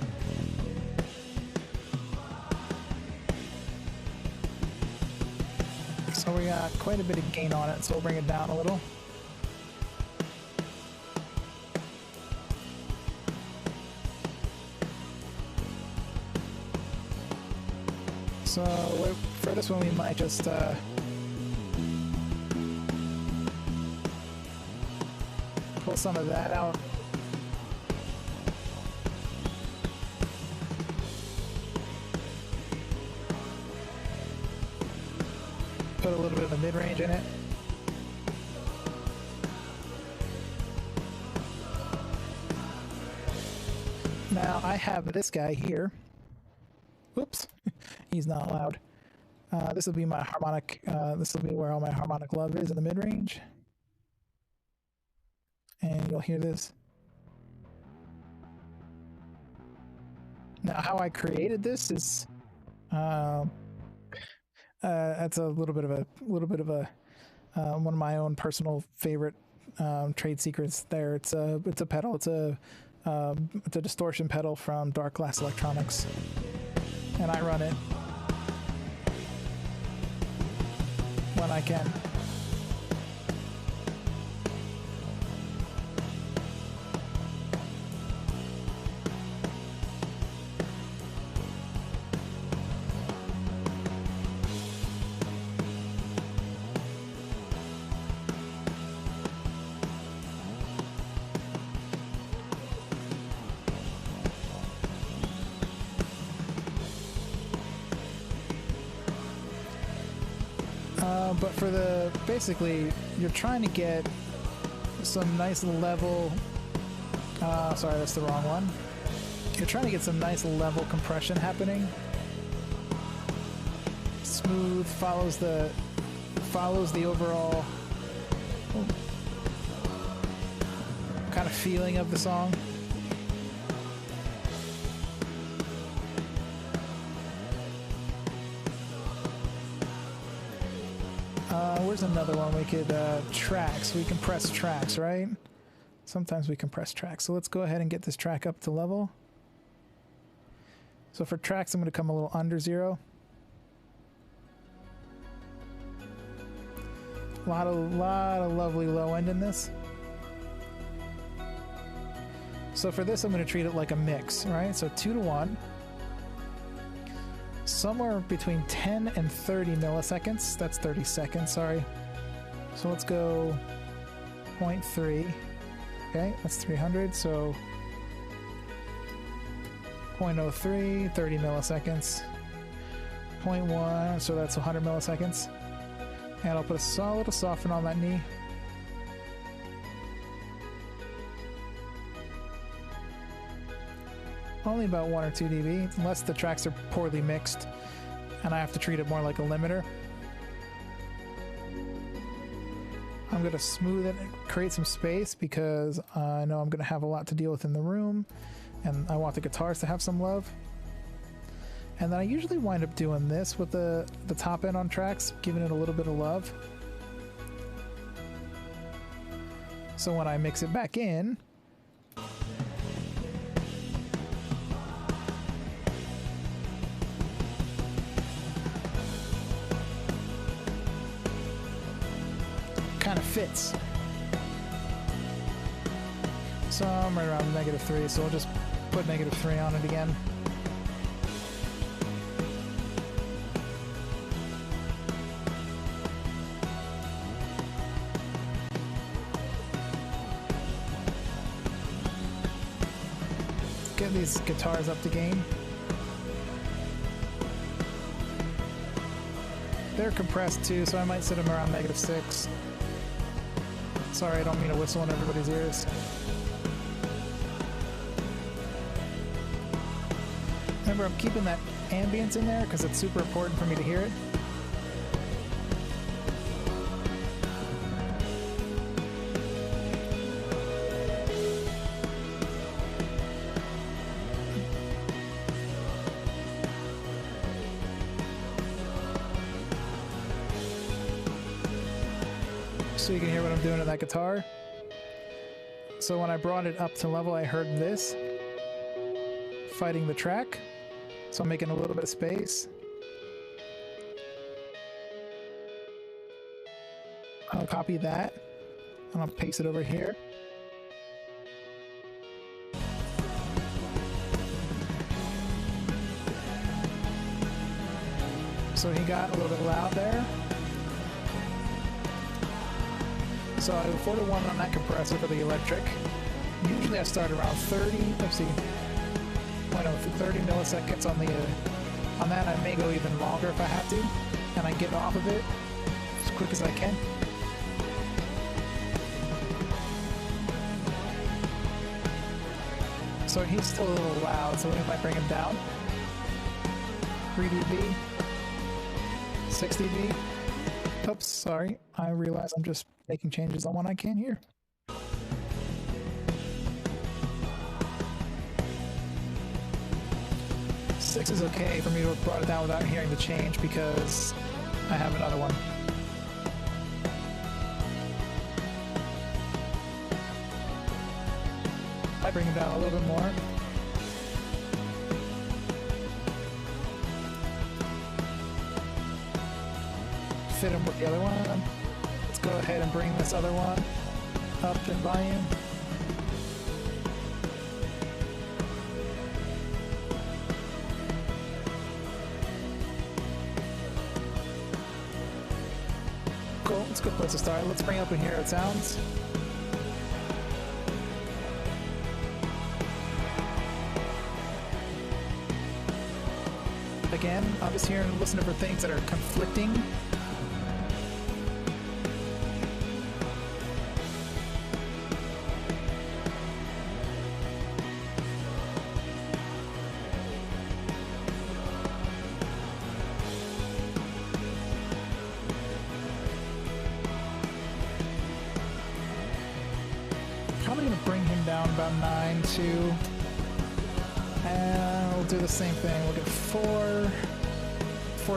So we got quite a bit of gain on it, so we'll bring it down a little. So for this one, we might just pull some of that out. Put a little bit of the mid-range in it. Now I have this guy here. Oops, he's not loud. This will be my harmonic, this will be where all my harmonic love is in the mid-range. And you'll hear this. Now how I created this is, that's a little bit of a one of my own personal favorite trade secrets there. It's a pedal, it's a distortion pedal from Dark Glass Electronics. And I run it when I can. But for basically, you're trying to get some nice level, sorry, that's the wrong one. You're trying to get some nice level compression happening. Smooth, follows the overall kind of feeling of the song. Where's another one we could, tracks. We compress tracks, right? Sometimes we compress tracks. So let's go ahead and get this track up to level. So for tracks, I'm going to come a little under 0. A lot of lovely low end in this. So for this, I'm going to treat it like a mix, right? So 2-to-1. Somewhere between 10 and 30 milliseconds. That's 30 seconds, sorry. So let's go 0.3. Okay, that's 300. So 0.03, 30 milliseconds. 0.1, so that's 100 milliseconds. And I'll put a little soften on that knee. Only about 1 or 2 dB, unless the tracks are poorly mixed and I have to treat it more like a limiter. I'm going to smooth it and create some space because I know I'm going to have a lot to deal with in the room and I want the guitars to have some love. And then I usually wind up doing this with the top end on tracks, giving it a little bit of love. So when I mix it back in, kind of fits. So I'm right around -3, so I'll just put -3 on it again. Get these guitars up to gain. They're compressed too, so I might set them around -6. Sorry, I don't mean to whistle in everybody's ears. Remember, I'm keeping that ambience in there because it's super important for me to hear it. So you can hear what I'm doing to that guitar. So when I brought it up to level, I heard this fighting the track. So I'm making a little bit of space. I'll copy that and I'll paste it over here. So he got a little bit loud there. So I do 4 to 1 on that compressor for the electric. Usually I start around 30, let's see, 30 milliseconds on the on that. I may go even longer if I have to, and I get off of it as quick as I can. So he's still a little loud, so we might bring him down. 3 dB, 6 dB. Oops, sorry. I realize I'm just making changes on one I can't hear. Six is okay for me to have brought it down without hearing the change because I have another one. I bring it down a little bit more. Fit him with the other one. Let's go ahead and bring this other one up in volume. Cool, it's a good place to start. Let's bring up and hear how it sounds. Again, I'm just here and listening for things that are conflicting. Probably gonna bring him down about 9 too. And we'll do the same thing. We'll get 4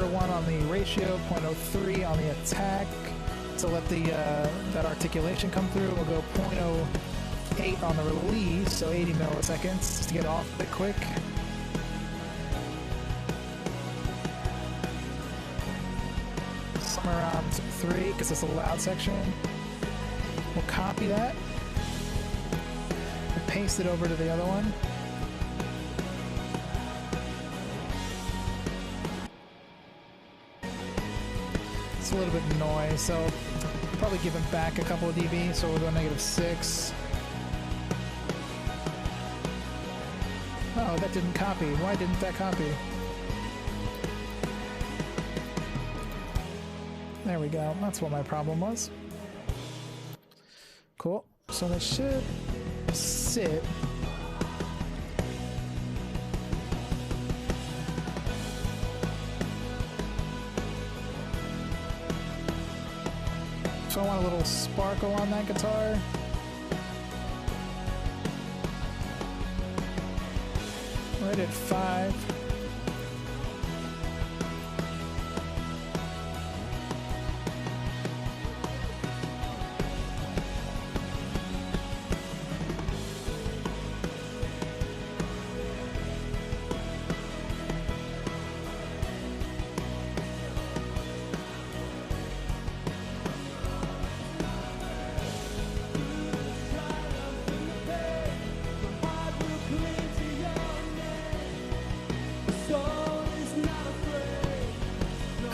to 1 on the ratio, 0.03 on the attack to let the that articulation come through. We'll go 0.08 on the release, so 80 milliseconds just to get off a bit quick. Somewhere around 3 because it's a loud section. We'll copy that. We'll paste it over to the other one. It's a little bit of noise, so I'll probably give it back a couple of dB, so we'll go -6. Oh, that didn't copy. Why didn't that copy? There we go. That's what my problem was. Cool. So they should sit So I want a little sparkle on that guitar. Right at 5.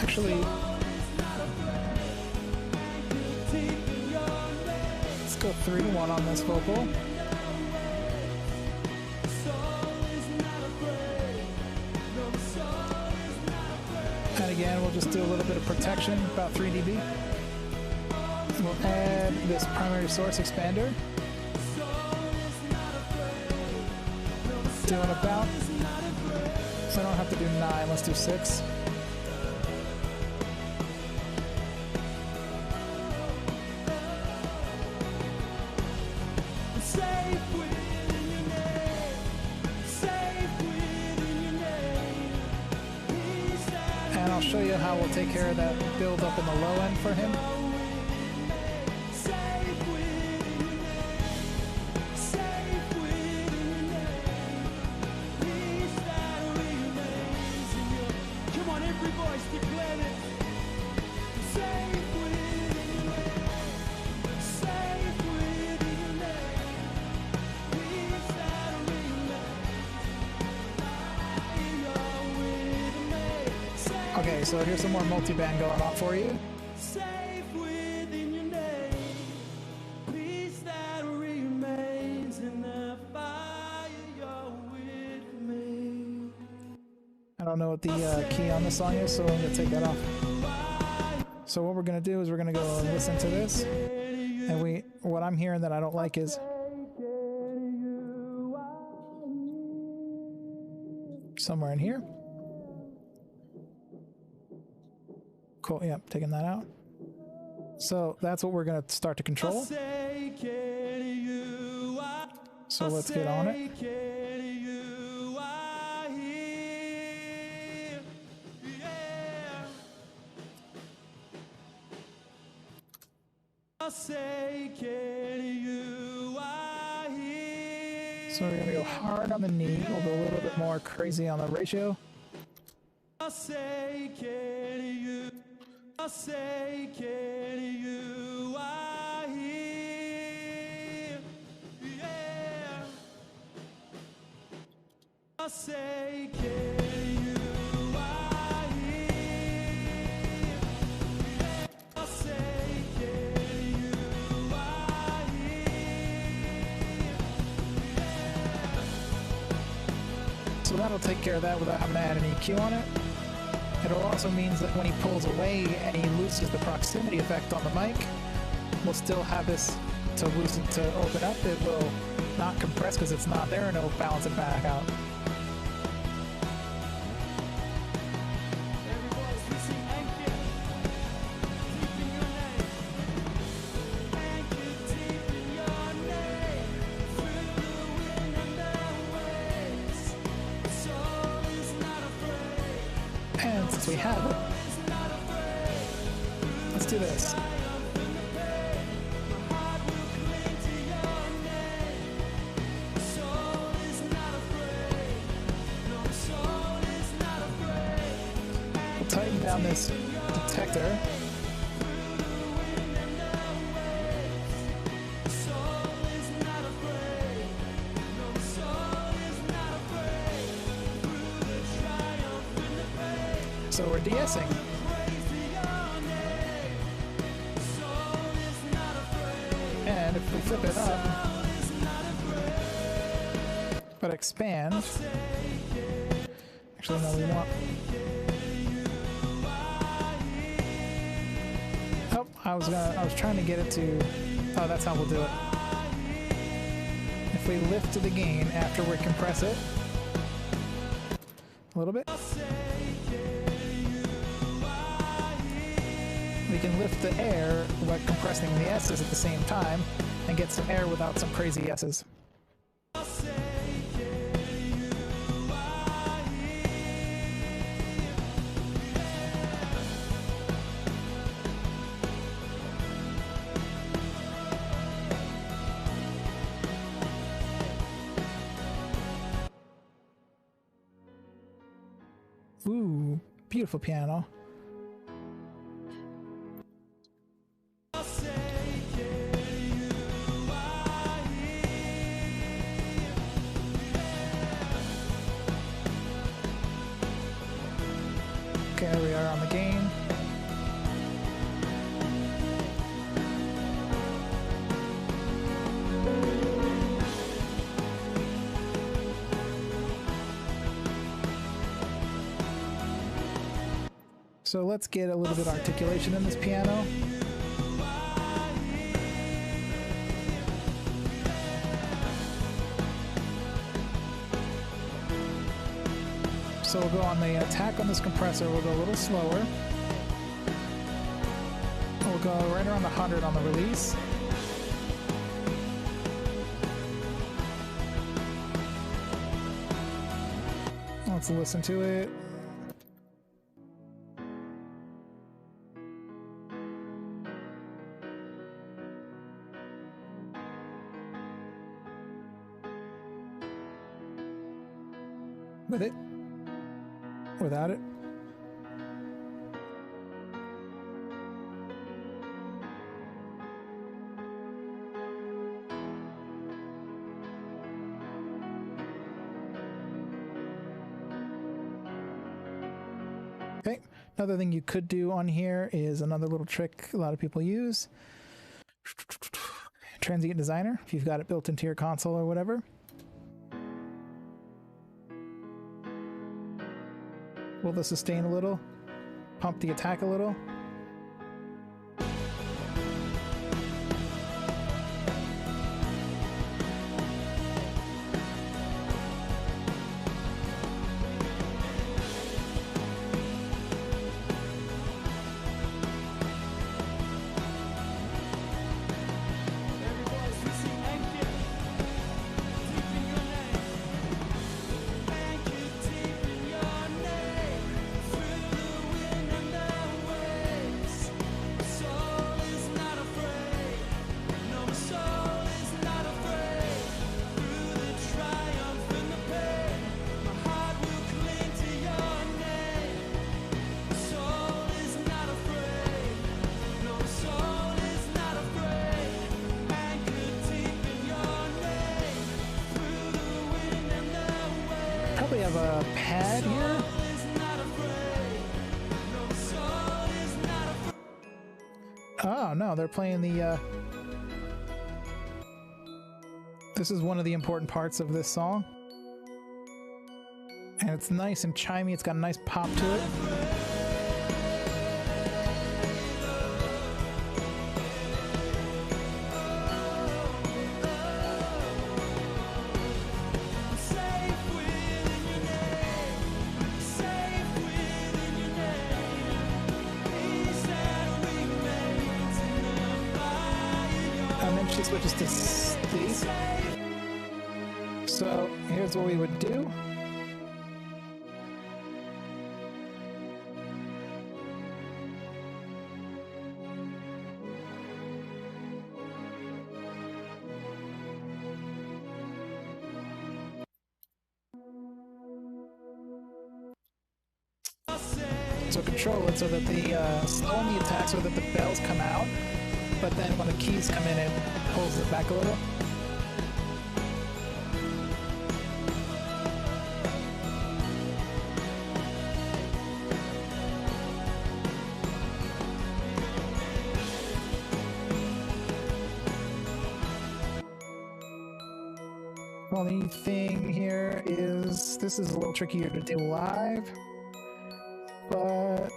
Actually, let's go 3-1 on this vocal. And again, we'll just do a little bit of protection, about 3 dB. We'll add this primary source expander. Doing about, so I don't have to do 9, let's do 6. And I'll show you how we'll take care of that build up in the low end for him. Okay, so here's some more multi-band going on for you. I don't know what the key on the song is, so I'm going to take that off. So what we're going to do is we're going to go and listen to this. And what I'm hearing that I don't like is somewhere in here. Cool, yeah, taking that out. So that's what we're going to start to control. So let's get on it. So we're going to go hard on the knee. We'll go a little bit more crazy on the ratio. So that'll take care of that without having to add an EQ on it. It also means that when he pulls away and he loses the proximity effect on the mic, we'll still have this to loosen, to open up. It will not compress because it's not there, and it'll balance it back out. And since we have it, let's do this. We'll tighten down this detector. So we're de-essing. And if we flip it up, but expand, actually no, we want, oh, I was trying to get it to, oh, that's how we'll do it. If we lift the gain after we compress it a little bit, we can lift the air while compressing the S's at the same time and get some air without some crazy S's. Ooh, beautiful piano. Okay, there we are on the gain. So let's get a little bit of articulation in this piano. So we'll go on the attack on this compressor, we'll go a little slower. We'll go right around 100 on the release. Let's listen to it. With it? Without it? Okay, another thing you could do on here is another little trick a lot of people use. Transient Designer, if you've got it built into your console or whatever. Pull the sustain a little, pump the attack a little. Probably have a pad here. Oh no, they're playing the this is one of the important parts of this song. And it's nice and chimey, it's got a nice pop to it. And then she switches to these. So here's what we would do. So control it so that the slow on the attack so that the bells come out, but then when the keys come in, it pulls it back a little. Only thing here is this is a little trickier to do live, but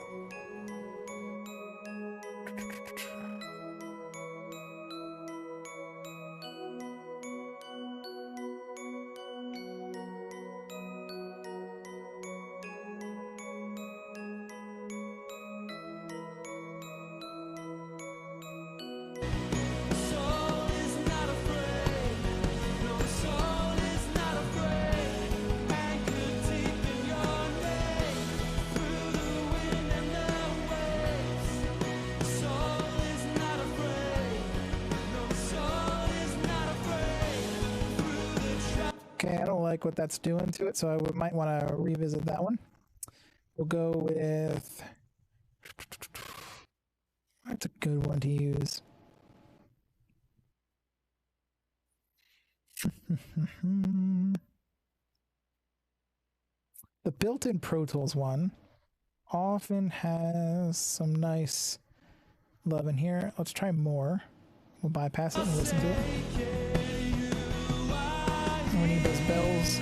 Okay, I don't like what that's doing to it, so I might want to revisit that one. We'll go with... That's a good one to use. The built-in Pro Tools one often has some nice love in here. Let's try more. We'll bypass it and listen to it. We need those bells.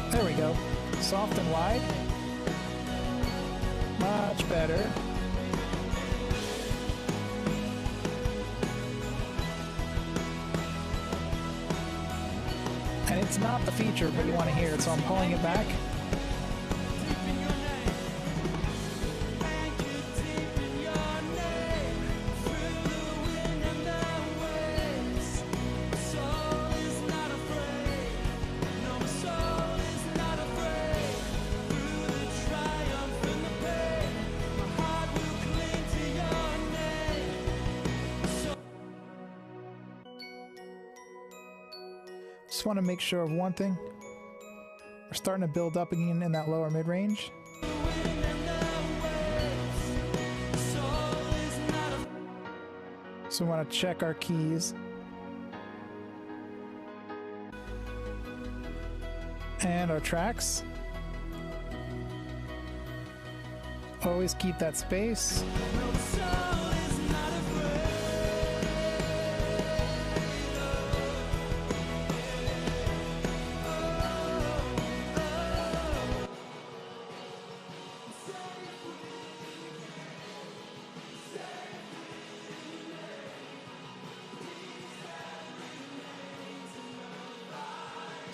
There we go. Soft and wide. Much better. And it's not the feature, but you want to hear it, so I'm pulling it back. Just want to make sure of one thing. We're starting to build up again in that lower mid-range. So we want to check our keys. And our tracks. Always keep that space.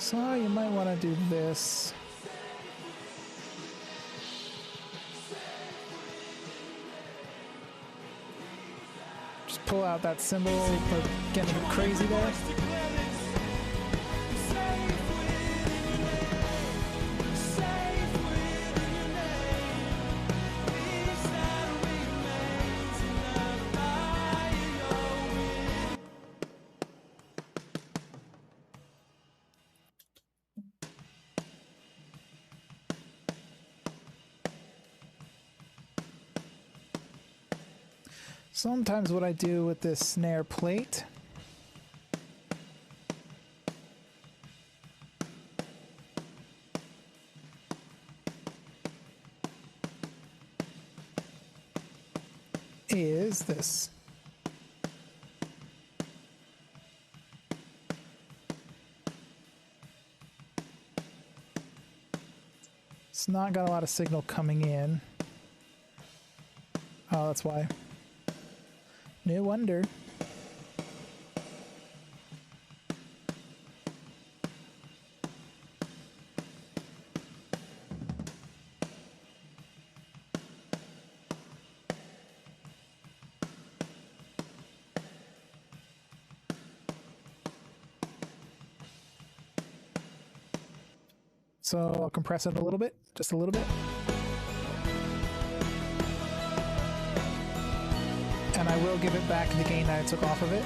So you might want to do this. Just pull out that cymbal for getting a bit crazy there. Sometimes what I do with this snare plate is this. It's not got a lot of signal coming in. Oh, that's why. No wonder. So I'll compress it a little bit, just a little bit. And I will give it back the gain that I took off of it.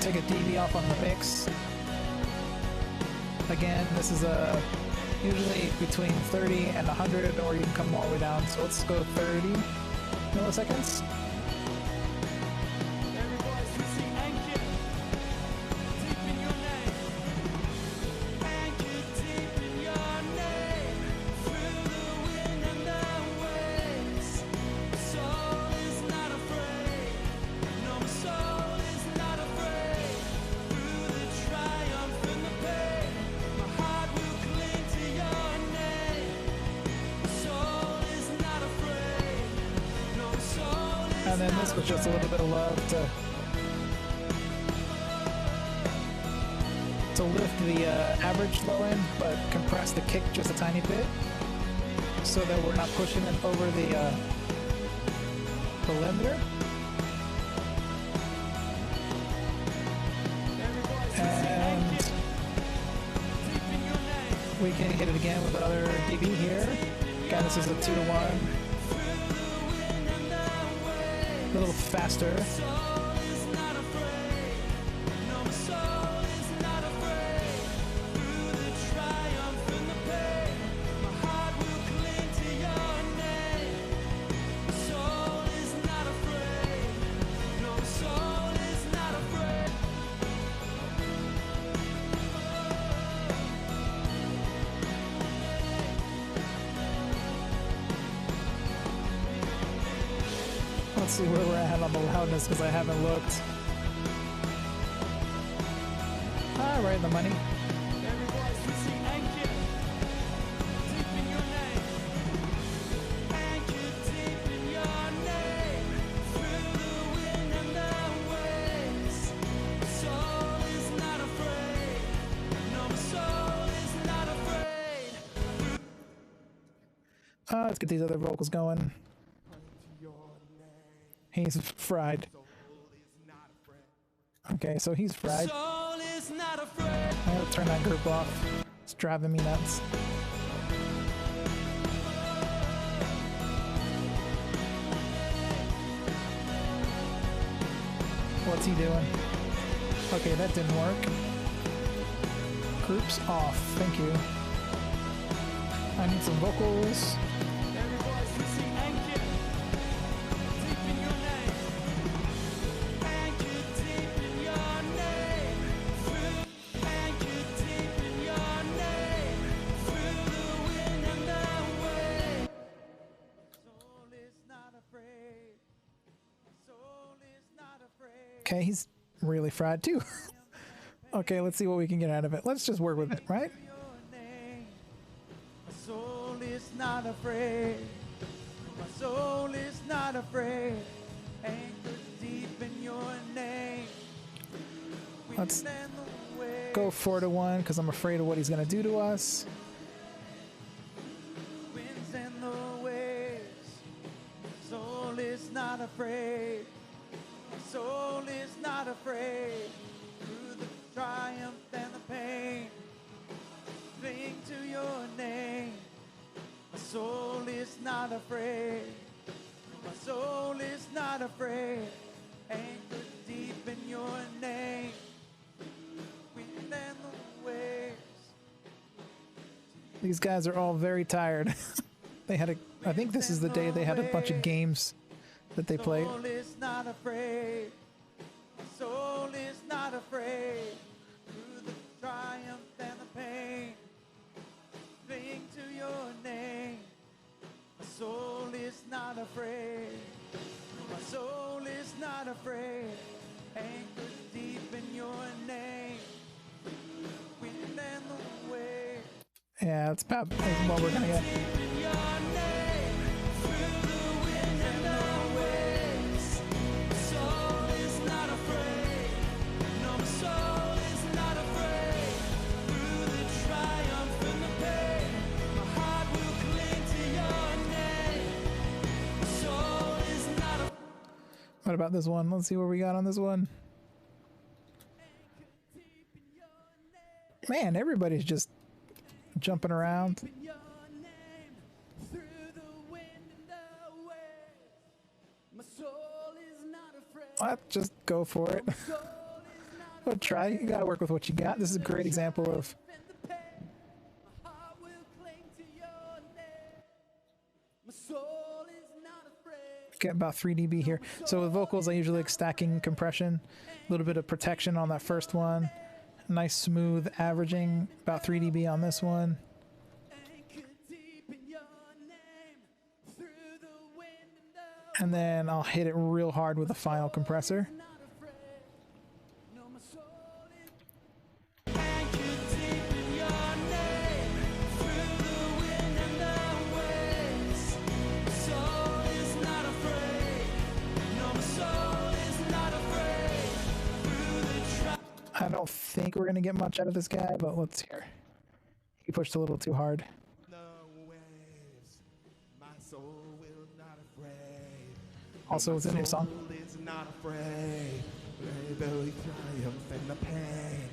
Take a dB off on the mix. Again, this is usually between 30 and 100, or you can come all the way down. So let's go 30 milliseconds.
Soul is not afraid.
And then this was just a little bit of love to lift the average low end, but compress the kick just a tiny bit, so that we're not pushing it over the limiter. And we can hit it again with another dB here. Again, this is a 2-to-1. A little faster. Let's see where we're at on the loudness, because I haven't looked. Ah, right in the money. Let's get these other vocals going. He's fried. Okay, so he's fried. I'll turn that group off. It's driving me nuts. What's he doing? Okay, that didn't work. Groups off. Thank you. I need some vocals. Okay, he's really fried too. Okay, let's see what we can get out of it. Let's just work with it, right?
My soul is not afraid. My soul is not afraid. Anchored deep in your name.
Let's go 4-to-1 because I'm afraid of what he's going to do to us.
Winds and the waves. My soul is not afraid. My soul is not afraid. Through the triumph and the pain, cling to your name. My soul is not afraid. My soul is not afraid. Anchored deep in your name. Wind and the waves.
These guys are all very tired. They had I think this is the day they had a bunch of games that they played.
My soul is not afraid. My soul is not afraid. Through the triumph and the pain, cling to your name. My soul is not afraid. My soul is not afraid. Anchored deep in your name. Wind and the waves.
Yeah, that's about what we're gonna get. What about this one? Let's see what we got on this one. Man, everybody's just jumping around. Let's just go for it. We'll try. You gotta work with what you got. This is a great example of get about 3 dB here. So with vocals, I usually like stacking compression, a little bit of protection on that first one, nice smooth averaging, about 3 dB on this one. And then I'll hit it real hard with a final compressor. I don't think we're gonna get much out of this guy, but let's hear. He pushed a little too hard.
No waves, my soul will not afraid.
Also, it's a new song.
Soul is not afraid. Bravely triumph in the pain.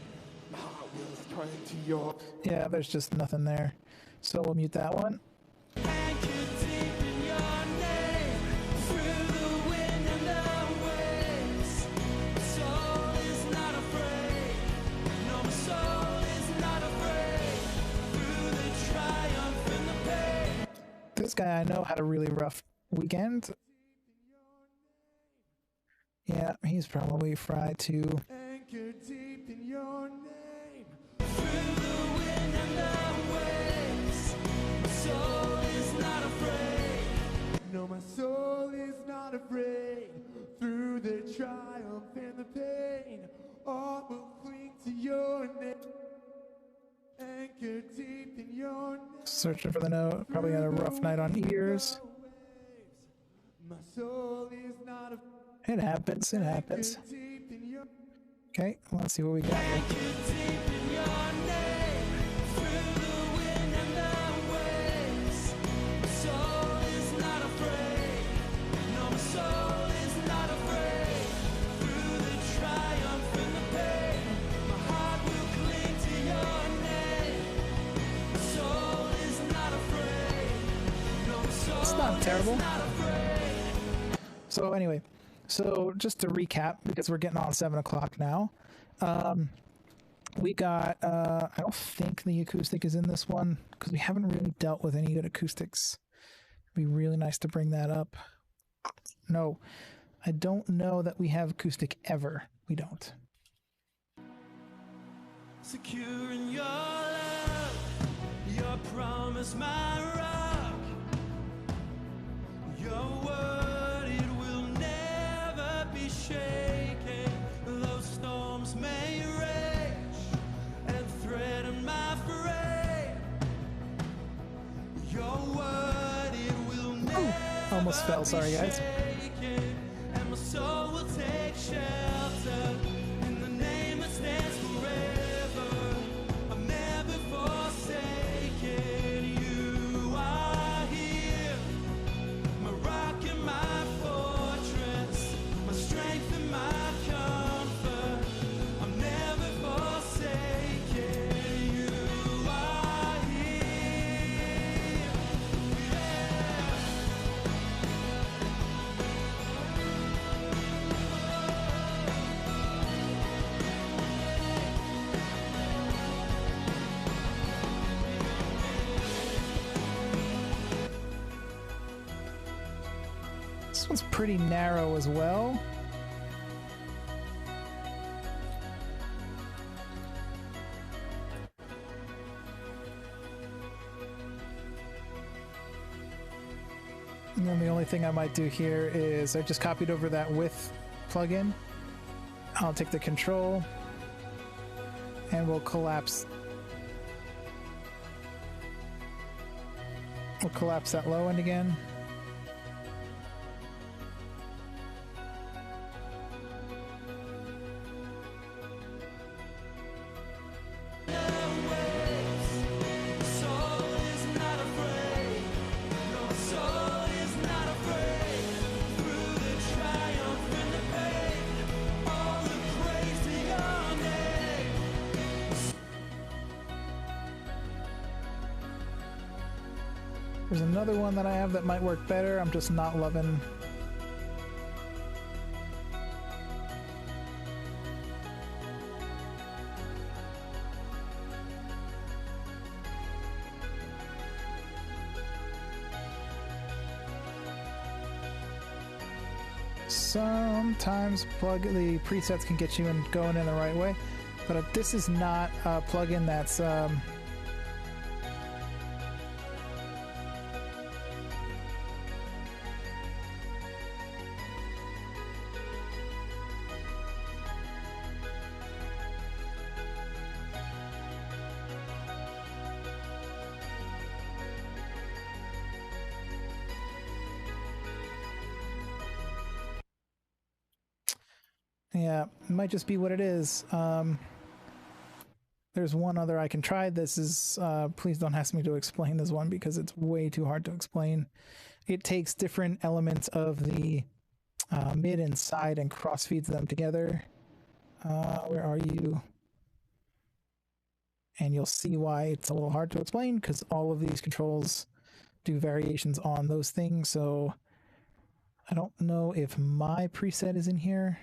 My heart will strike to your.
Yeah, there's just nothing there. So we'll mute that one. This guy I know had a really rough weekend. Yeah, he's probably fried too.
Anchor deep in your name. No, my soul is not afraid. Through the triumph and the pain, all will cling to your name. Anchor deep in your name.
Searching for the note. Probably had a rough night on ears.
My soul is not afraid.
It happens. It happens. Okay, let's see what we got here. It's not terrible. So anyway, so just to recap, because we're getting on 7 o'clock now, we got, I don't think the acoustic is in this one, because we haven't really dealt with any good acoustics. It'd be really nice to bring that up. No, I don't know that we have acoustic ever. We don't.
Secure in your love, your promise, my rock, your word, it will never be shaken. Though storms may rage and threaten my frame, your word, it will never
Almost fell, sorry guys.
and my soul will take shelter in the name that stands forever. I'm never forsaken. You are here, my rock and my fortress, my strength and my comfort. I'm never forsaken. You are here.
This one's pretty narrow as well. And then the only thing I might do here is I just copied over that width plugin. I'll take the control and we'll collapse that low end again. There's another one that I have that might work better. I'm just not loving. Sometimes the presets can get you going in the right way, but this is not a plugin that's yeah, it might just be what it is. there's one other I can try. This is, please don't ask me to explain this one because it's way too hard to explain. It takes different elements of the mid and side and cross feeds them together. Where are you? And you'll see why it's a little hard to explain because all of these controls do variations on those things. So I don't know if my preset is in here.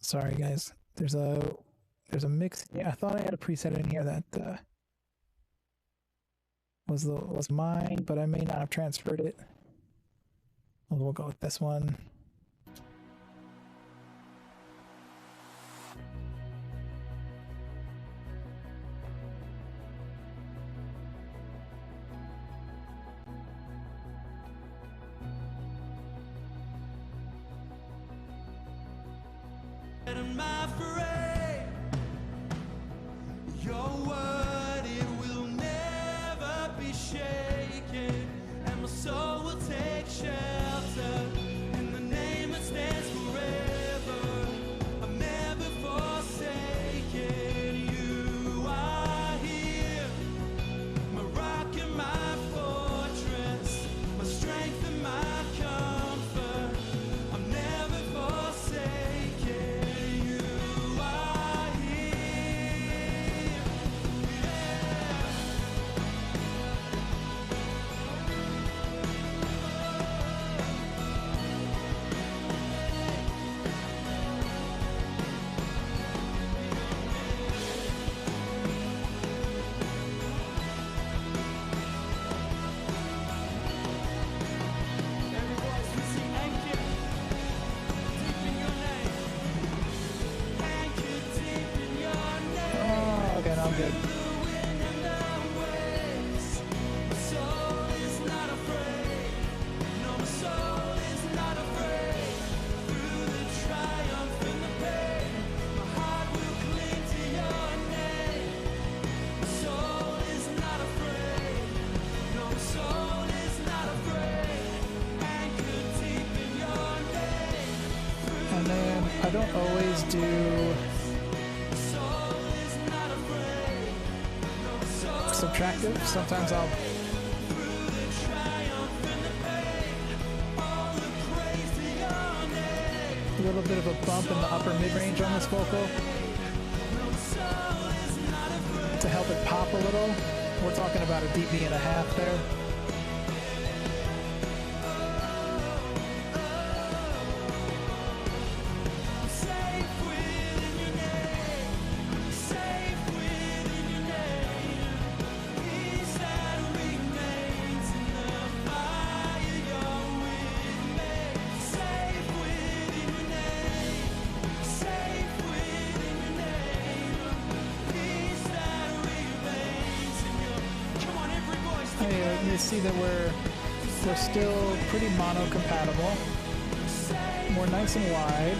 Sorry guys, there's a mix. Yeah, I thought I had a preset in here that was mine, but I may not have transferred it. We'll go with this one.
My parade, your word, it will never be shaken, and my soul will take shelter in the name that stands forever. I'm never forsaken. You are here, my rock and my fortress, my strength and my comfort. I'm never forsaken.
Good. And then I don't always do subtractive. Sometimes I'll a little bit of a bump in the upper mid-range on this vocal to help it pop a little. We're talking about a dB and a half there. You see that we're still pretty mono compatible. We're nice and wide.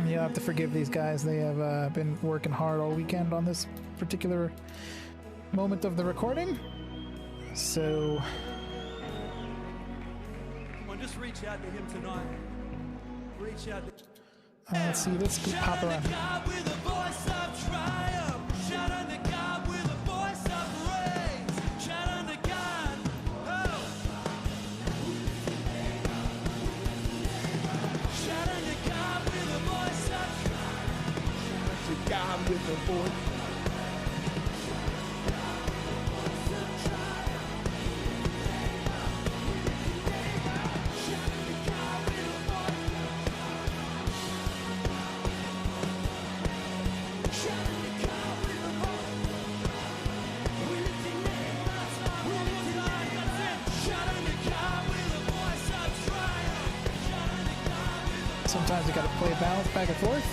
You'll have to forgive these guys. They have been working hard all weekend on this particular moment of the recording. So
come on, just reach out to him tonight. Reach out to
let's see, let's pop around.
God with a voice of triumph. Shout unto God with a voice of praise. Shout unto God. Oh. Shout unto God with a voice of triumph. Shout unto God with a voice.
Sometimes you gotta play balance back and forth.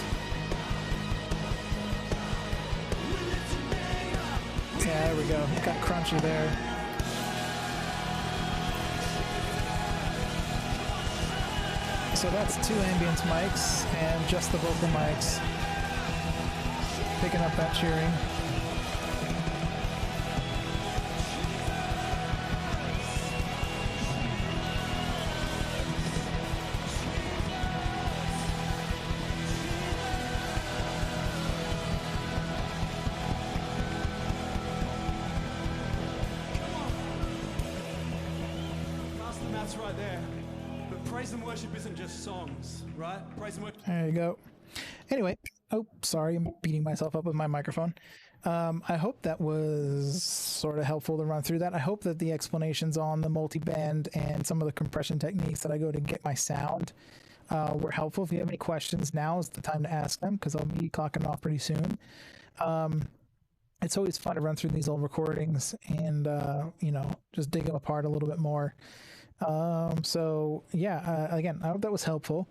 Yeah, there we go. Got crunchy there. So that's 2 ambience mics and just the vocal mics. Picking up that cheering.
That's right there. But praise and worship isn't just songs, right? Praise and worship.
There you go. Anyway, oh, sorry, I'm beating myself up with my microphone. I hope that was sort of helpful to run through that. I hope that the explanations on the multi-band and some of the compression techniques that I go to get my sound were helpful. If you have any questions, now is the time to ask them, because I'll be clocking off pretty soon. It's always fun to run through these old recordings and, you know, just dig them apart a little bit more. So yeah, again, I hope that was helpful.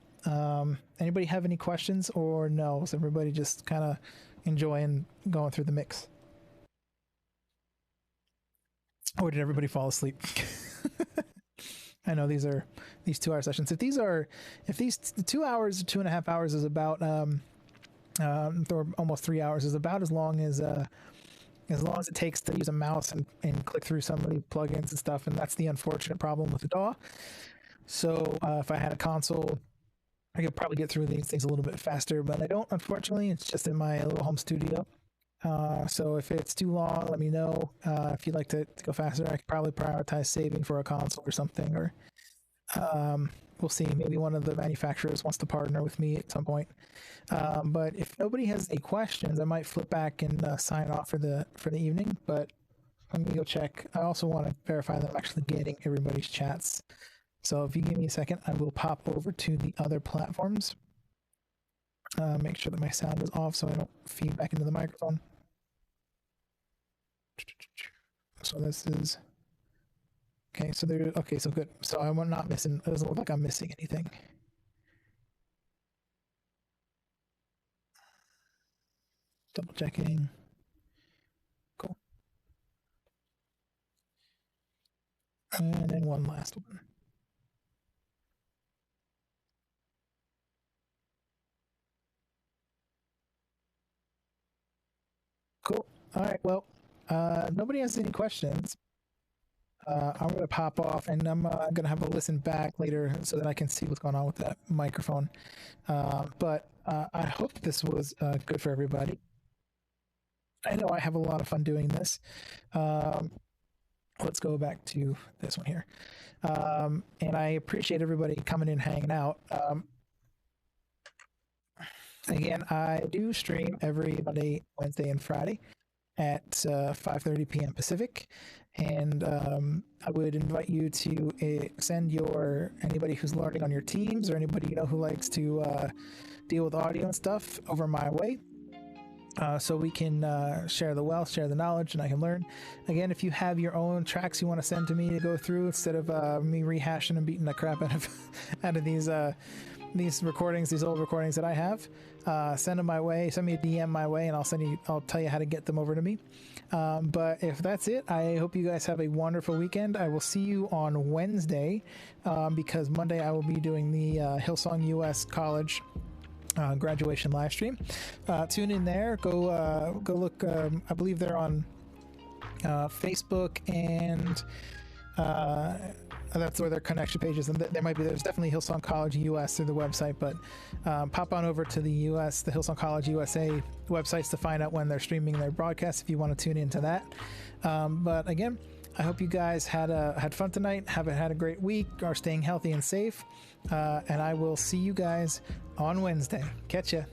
Anybody have any questions, or no? Is everybody just kind of enjoying going through the mix? Or did everybody fall asleep? I know these 2-hour sessions. If these 2 hours, 2.5 hours is about, or almost 3 hours is about as long as it takes to use a mouse and click through some of the plugins and stuff. And that's the unfortunate problem with the DAW. So if I had a console, I could probably get through these things a little bit faster, but I don't, unfortunately. It's just in my little home studio. So if it's too long, let me know. If you'd like to go faster, I could probably prioritize saving for a console or something, or we'll see. Maybe one of the manufacturers wants to partner with me at some point. But if nobody has any questions, I might flip back and sign off for the evening. But let me go check. I also want to verify that I'm actually getting everybody's chats. So if you give me a second, I will pop over to the other platforms. Make sure that my sound is off so I don't feed back into the microphone. So this is okay. So there. Okay, so good. So I'm not missing. It doesn't look like I'm missing anything. Double checking. Cool. And then one last one. Cool. All right. Well, nobody has any questions. I'm going to pop off, and I'm going to have a listen back later so that I can see what's going on with that microphone. But I hope this was good for everybody. I know I have a lot of fun doing this. Let's go back to this one here. And I appreciate everybody coming in, hanging out. Again, I do stream every Monday, Wednesday, and Friday at 5:30 p.m. Pacific. And I would invite you to send anybody who's learning on your teams, or anybody you know who likes to deal with audio and stuff, over my way. So we can share the wealth, share the knowledge, and I can learn. Again, if you have your own tracks you want to send to me to go through, instead of me rehashing and beating the crap out of these recordings, these old recordings that I have, send them my way. Send me a DM my way, and I'll tell you how to get them over to me. But if that's it, I hope you guys have a wonderful weekend. I will see you on Wednesday, because Monday I will be doing the Hillsong US College graduation live stream. Tune in there. Go look. I believe they're on Facebook, and that's where their connection pages, and there's definitely Hillsong College US through the website, but pop on over to the Hillsong College USA websites to find out when they're streaming their broadcasts if you want to tune into that. But again, I hope you guys had fun tonight, had a great week, are staying healthy and safe, and I will see you guys on Wednesday. Catch ya.